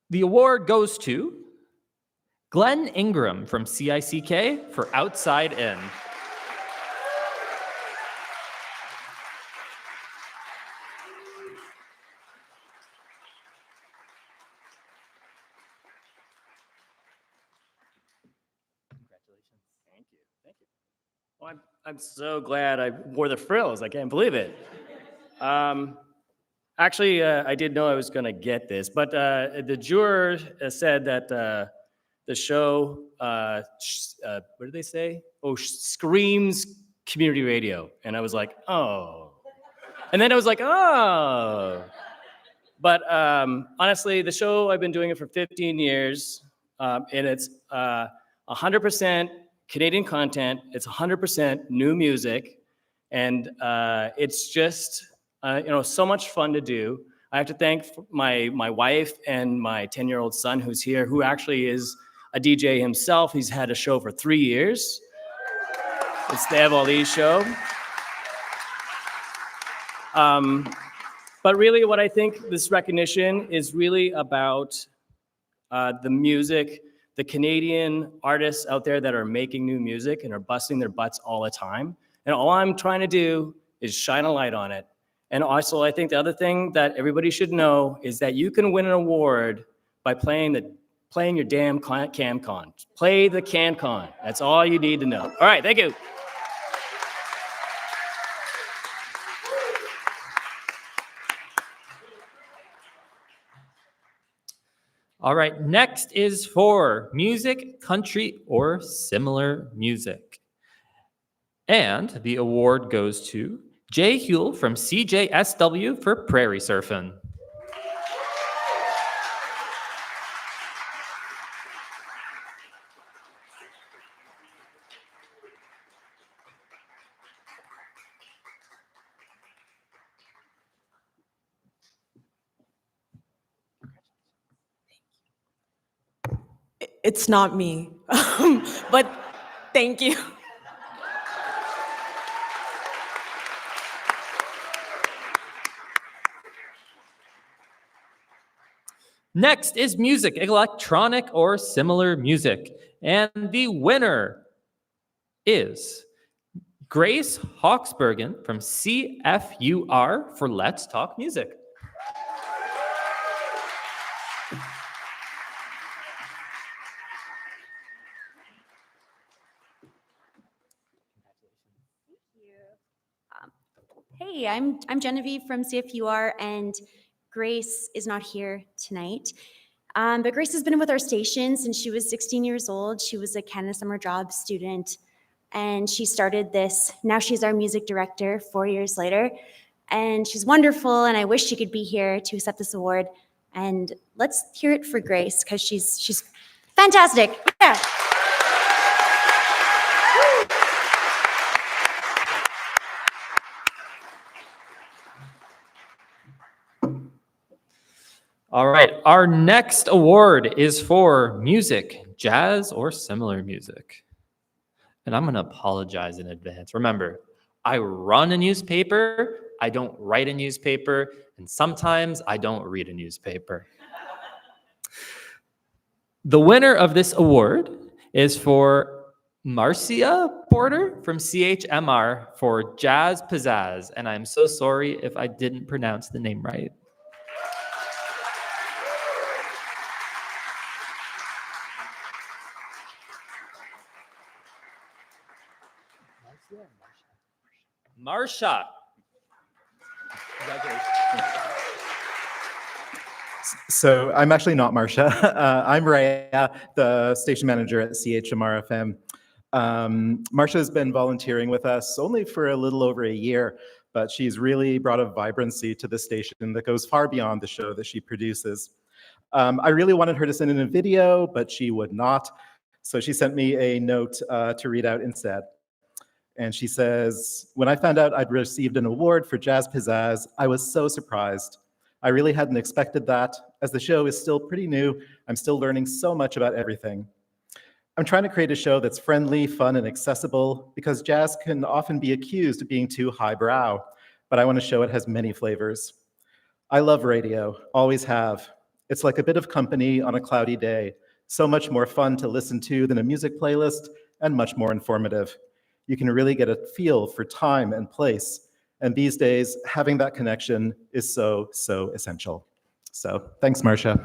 S2: the award goes to Glenn Ingram from CICK for Outside In.
S10: I'm so glad I wore the frills. I can't believe it. Actually, I did know I was going to get this, but the juror said that the show, what did they say? Oh, screams community radio. And I was like, oh. And then I was like, oh. But honestly, the show, I've been doing it for 15 years, and it's 100% Canadian content. It's 100% new music, and it's just so much fun to do. I have to thank my wife and my 10-year-old son who's here, who actually is a DJ himself. He's had a show for 3 years. It's the Ev Ali Show. But really what I think this recognition is really about the music, the Canadian artists out there that are making new music and are busting their butts all the time. And all I'm trying to do is shine a light on it. And also I think the other thing that everybody should know is that you can win an award by playing your damn CanCon. Play the CanCon. That's all you need to know. All right, thank you.
S2: All right, next is for music, country, or similar music. And the award goes to Jay Huel from CJSW for Prairie Surfin'.
S6: It's not me, but thank you.
S2: Next is music, electronic or similar music. And the winner is Grace Hawksbergen from CFUR for Let's Talk Music.
S11: Hey, I'm Genevieve from CFUR, and Grace is not here tonight. But Grace has been with our station since she was 16 years old. She was a Canada Summer Job student, and she started this. Now she's our music director 4 years later, and she's wonderful, and I wish she could be here to accept this award. And let's hear it for Grace, because she's fantastic. Yeah.
S2: All right, our next award is for music, jazz, or similar music. And I'm going to apologize in advance. Remember, I run a newspaper, I don't write a newspaper, and sometimes I don't read a newspaper. The winner of this award is for Marcia Porter from CHMR for Jazz Pizzazz. And I'm so sorry if I didn't pronounce the name right. Marsha.
S13: So I'm actually not Marcia. I'm Raya, the station manager at CHMR FM. Marcia has been volunteering with us only for a little over a year, but she's really brought a vibrancy to the station that goes far beyond the show that she produces. I really wanted her to send in a video, but she would not. So she sent me a note to read out instead. And she says, when I found out I'd received an award for Jazz Pizzazz, I was so surprised. I really hadn't expected that. As the show is still pretty new, I'm still learning so much about everything. I'm trying to create a show that's friendly, fun, and accessible because jazz can often be accused of being too highbrow, but I want to show it has many flavors. I love radio, always have. It's like a bit of company on a cloudy day, so much more fun to listen to than a music playlist, and much more informative. You can really get a feel for time and place. And these days, having that connection is so, so essential. So thanks, Marcia.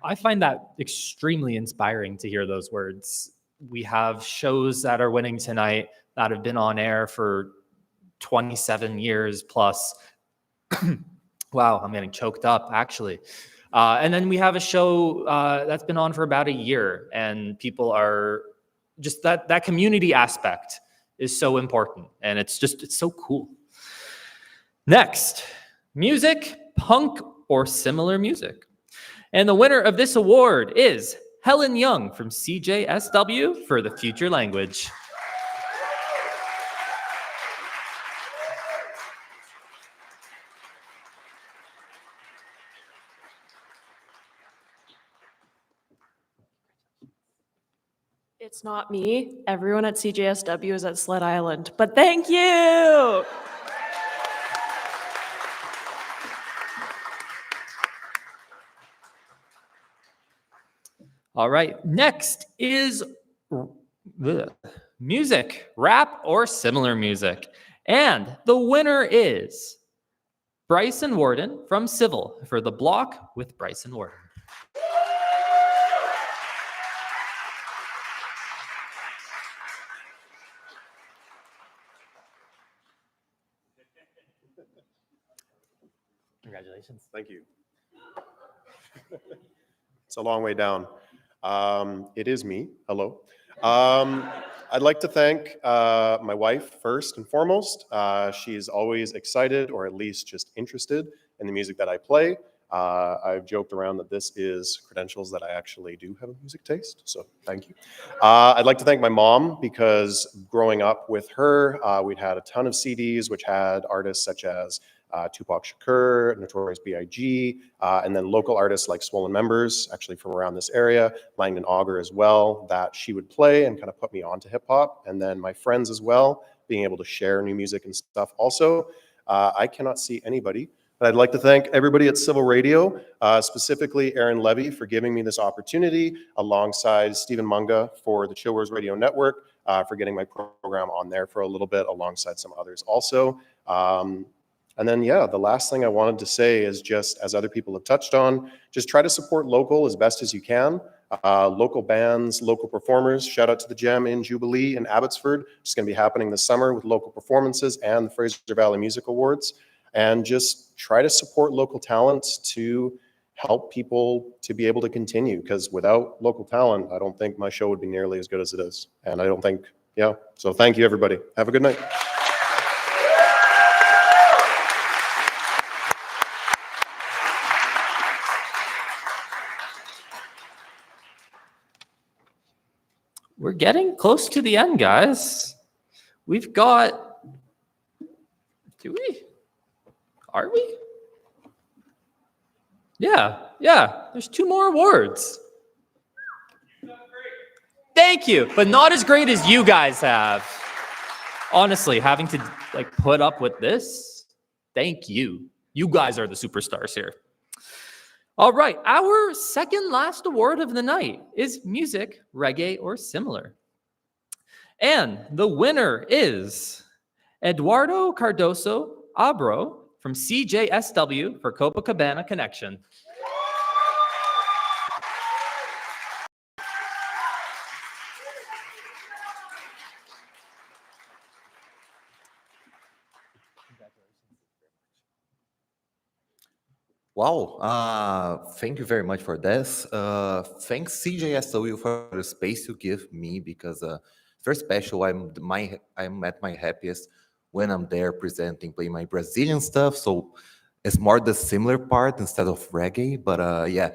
S2: I find that extremely inspiring to hear those words. We have shows that are winning tonight that have been on air for 27 years plus. Wow, I'm getting choked up, actually. And then we have a show that's been on for about a year, and people are just that community aspect is so important, and it's so cool. Next, music, punk, or similar music. And the winner of this award is Helen Young from CJSW for the Future Language.
S14: It's not me. Everyone at CJSW is at Sled Island, but thank you.
S2: All right, next is music, rap, or similar music. And the winner is Bryson Warden from Civil for the block with Bryson Warden. Congratulations.
S15: Thank you. It's a long way down. It is me. Hello. I'd like to thank my wife first and foremost. She's always excited, or at least just interested in the music that I play. I've joked around that this is credentials that I actually do have a music taste, so thank you. I'd like to thank my mom, because growing up with her, we'd had a ton of CDs which had artists such as Tupac Shakur, Notorious B.I.G., and then local artists like Swollen Members, actually from around this area, Langdon Auger as well, that she would play and kind of put me onto hip hop. And then my friends as well, being able to share new music and stuff. Also, I cannot see anybody, but I'd like to thank everybody at Civil Radio, specifically Aaron Levy for giving me this opportunity, alongside Stephen Munga for the Chillwares Radio Network, for getting my program on there for a little bit, alongside some others also. And then, yeah, the last thing I wanted to say is just, as other people have touched on, just try to support local as best as you can. Local bands, local performers. Shout out to the Gem in Jubilee in Abbotsford. It's going to be happening this summer with local performances and the Fraser Valley Music Awards. And just try to support local talents to help people to be able to continue. Because without local talent, I don't think my show would be nearly as good as it is. And I don't think, yeah. So thank you, everybody. Have a good night.
S2: We're getting close to the end, guys. We've got, do we? Are we? Yeah, there's 2 more awards. Thank you, but not as great as you guys have. Honestly, having to put up with this, thank you. You guys are the superstars here. All right, our second last award of the night is music, reggae, or similar. And the winner is Eduardo Cardoso Abro from CJSW for Copacabana Connection.
S16: Wow, thank you very much for this. Thanks CJSW for the space you give me, because it's very special. I'm at my happiest when I'm there presenting, playing my Brazilian stuff. So it's more the similar part instead of reggae. But yeah,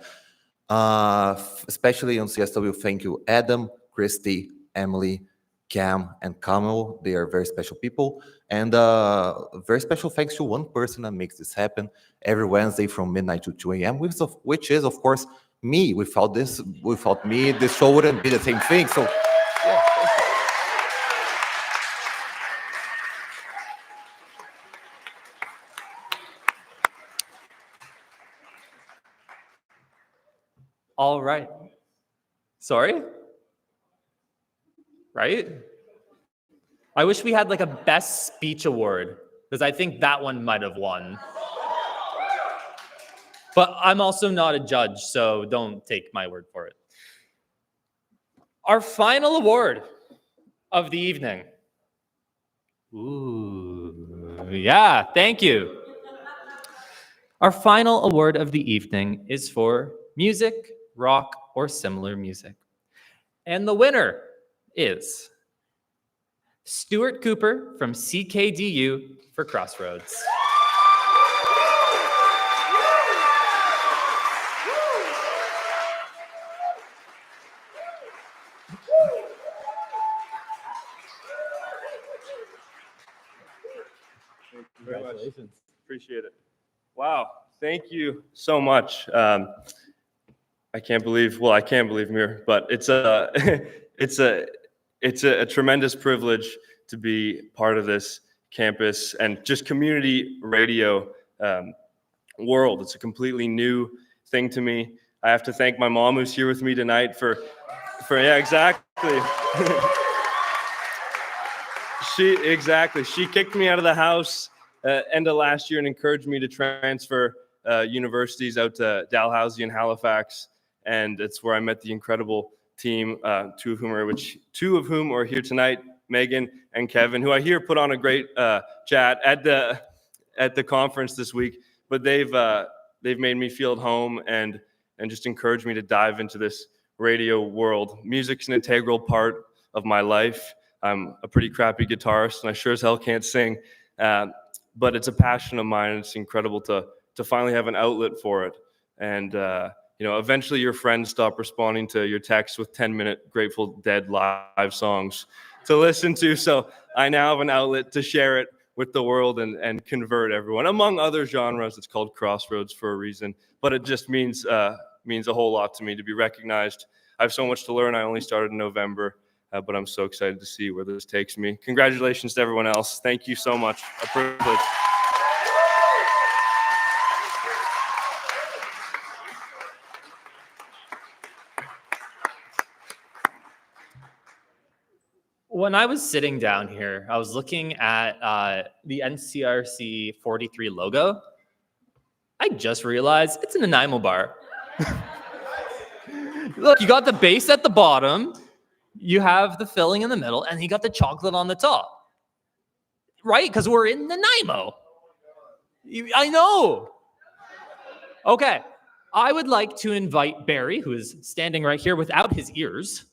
S16: especially on CSW, thank you, Adam, Christy, Emily, Cam, and Kamel. They are very special people. And very special thanks to one person that makes this happen every Wednesday from midnight to 2 a.m., which is, of course, me. Without me, this show wouldn't be the same thing. So, yeah.
S2: All right. Sorry? Right? I wish we had a best speech award, because I think that one might have won. But I'm also not a judge, so don't take my word for it. Our final award of the evening. Ooh, yeah, thank you. Our final award of the evening is for music, rock, or similar music. And the winner is Stuart Cooper from CKDU for Crossroads.
S17: Congratulations. Appreciate it. Wow. Thank you so much. I can't believe Mir, but it's a it's a tremendous privilege to be part of this campus and just community radio world. It's a completely new thing to me. I have to thank my mom who's here with me tonight for yeah, exactly. She kicked me out of the house end of last year and encouraged me to transfer universities out to Dalhousie and Halifax, and it's where I met the incredible team, two of whom are here tonight, Megan and Kevin, who I hear put on a great chat at the conference this week. But they've made me feel at home and just encouraged me to dive into this radio world. Music's an integral part of my life. I'm a pretty crappy guitarist, and I sure as hell can't sing. But it's a passion of mine, and it's incredible to finally have an outlet for it. And eventually your friends stop responding to your texts with 10-minute Grateful Dead live songs to listen to. So I now have an outlet to share it with the world and convert everyone. Among other genres, it's called Crossroads for a reason. But it just means a whole lot to me to be recognized. I have so much to learn. I only started in November. But I'm so excited to see where this takes me. Congratulations to everyone else. Thank you so much. A privilege.
S2: When I was sitting down here, I was looking at the NCRC 43 logo. I just realized it's a Nanaimo bar. Look, you got the base at the bottom. You have the filling in the middle, and you got the chocolate on the top. Right? Because we're in Nanaimo. I know. Okay. I would like to invite Barry, who is standing right here without his ears,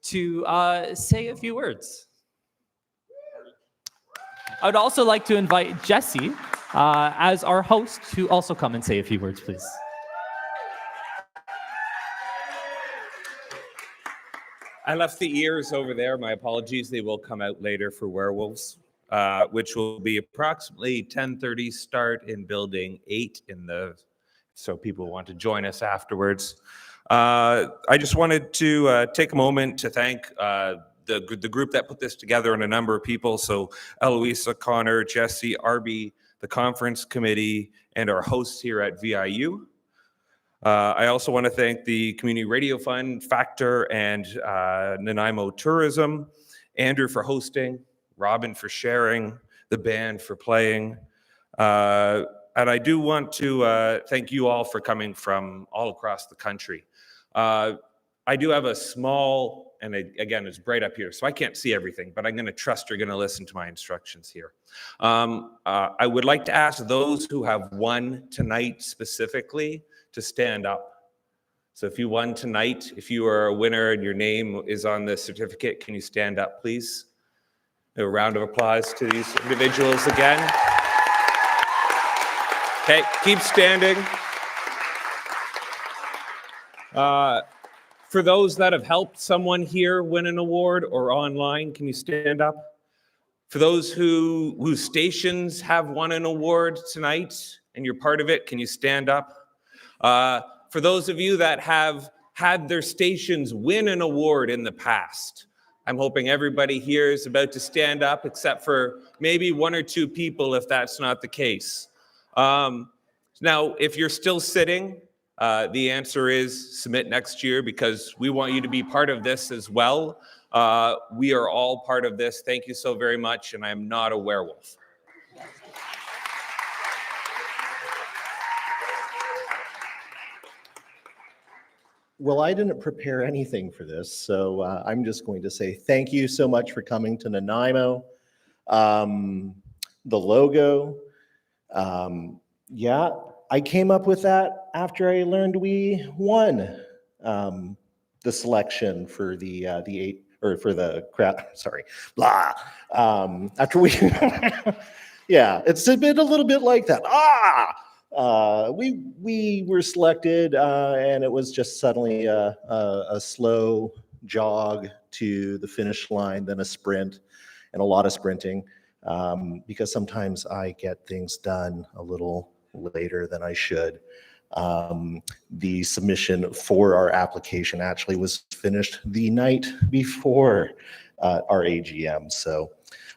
S2: to say a few words. I would also like to invite Jesse as our host to also come and say a few words, please.
S18: I left the ears over there. My apologies. They will come out later for Werewolves, which will be approximately 10:30 start in Building 8 so people want to join us afterwards. I just wanted to take a moment to thank the group that put this together and a number of people. So Eloisa, Connor, Jesse, Arby, the conference committee, and our hosts here at VIU. I also want to thank the Community Radio Fund, Factor, and Nanaimo Tourism, Andrew for hosting, Robin for sharing, the band for playing. And I do want to thank you all for coming from all across the country. I do have a small, and again, it's bright up here, so I can't see everything, but I'm going to trust you're going to listen to my instructions here. I would like to ask those who have won tonight specifically to stand up. So if you won tonight, if you are a winner and your name is on the certificate, can you stand up, please? A round of applause to these individuals again. Okay, keep standing. For those that have helped someone here win an award or online, can you stand up? For those whose stations have won an award tonight and you're part of it, can you stand up? For those of you that have had their stations win an award in the past, I'm hoping everybody here is about to stand up except for maybe one or two people if that's not the case. Now, if you're still sitting, the answer is submit next year because we want you to be part of this as well. We are all part of this. Thank you so very much, and I'm not a werewolf.
S3: Well, I didn't prepare anything for this, so I'm just going to say thank you so much for coming to Nanaimo. The logo, yeah, I came up with that after I learned we won the selection for the eight, or for the crap. Sorry, blah. After we, yeah, it's a little bit like that. We were selected, and it was just suddenly a slow jog to the finish line, then a sprint, and a lot of sprinting, because sometimes I get things done a little later than I should. The submission for our application actually was finished the night before our AGM. So,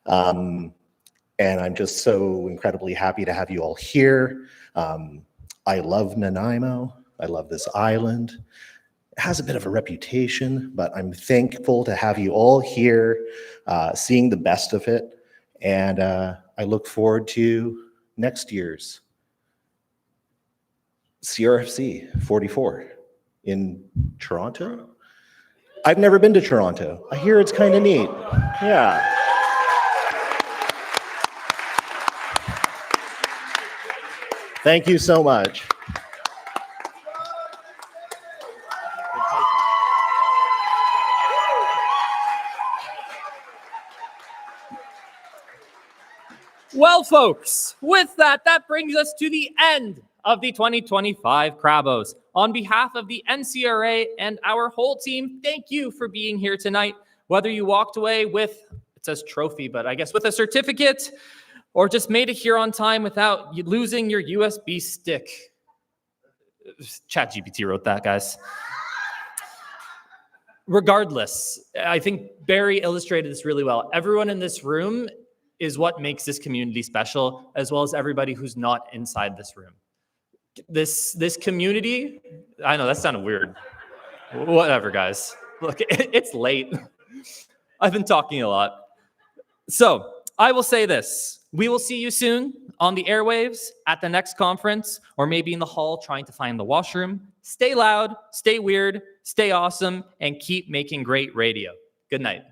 S3: and I'm just so incredibly happy to have you all here. I love Nanaimo. I love this island. It has a bit of a reputation, but I'm thankful to have you all here, seeing the best of it. And I look forward to next year's CRFC 44 in Toronto. I've never been to Toronto. I hear it's kind of neat. Yeah. Thank you so much.
S2: Well, folks, with that brings us to the end of the 2025 CRABOs. On behalf of the NCRA and our whole team, thank you for being here tonight. Whether you walked away with, it says trophy, but I guess with a certificate, or just made it here on time without losing your USB stick. ChatGPT wrote that, guys. Regardless, I think Barry illustrated this really well. Everyone in this room is what makes this community special, as well as everybody who's not inside this room. This community, I know that sounded weird. Whatever, guys. Look, it's late. I've been talking a lot. So I will say this. We will see you soon on the airwaves, at the next conference, or maybe in the hall trying to find the washroom. Stay loud, stay weird, stay awesome, and keep making great radio. Good night.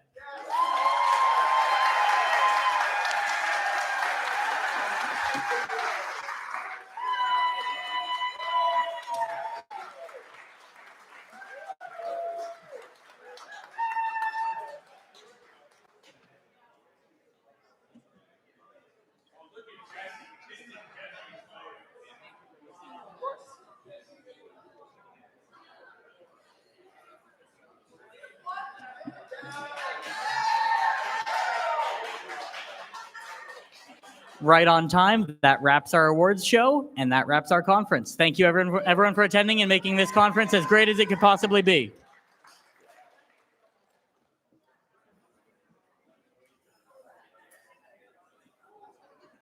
S5: Right on time. That wraps our awards show, and that wraps our conference. Thank you, everyone for attending and making this conference as great as it could possibly be.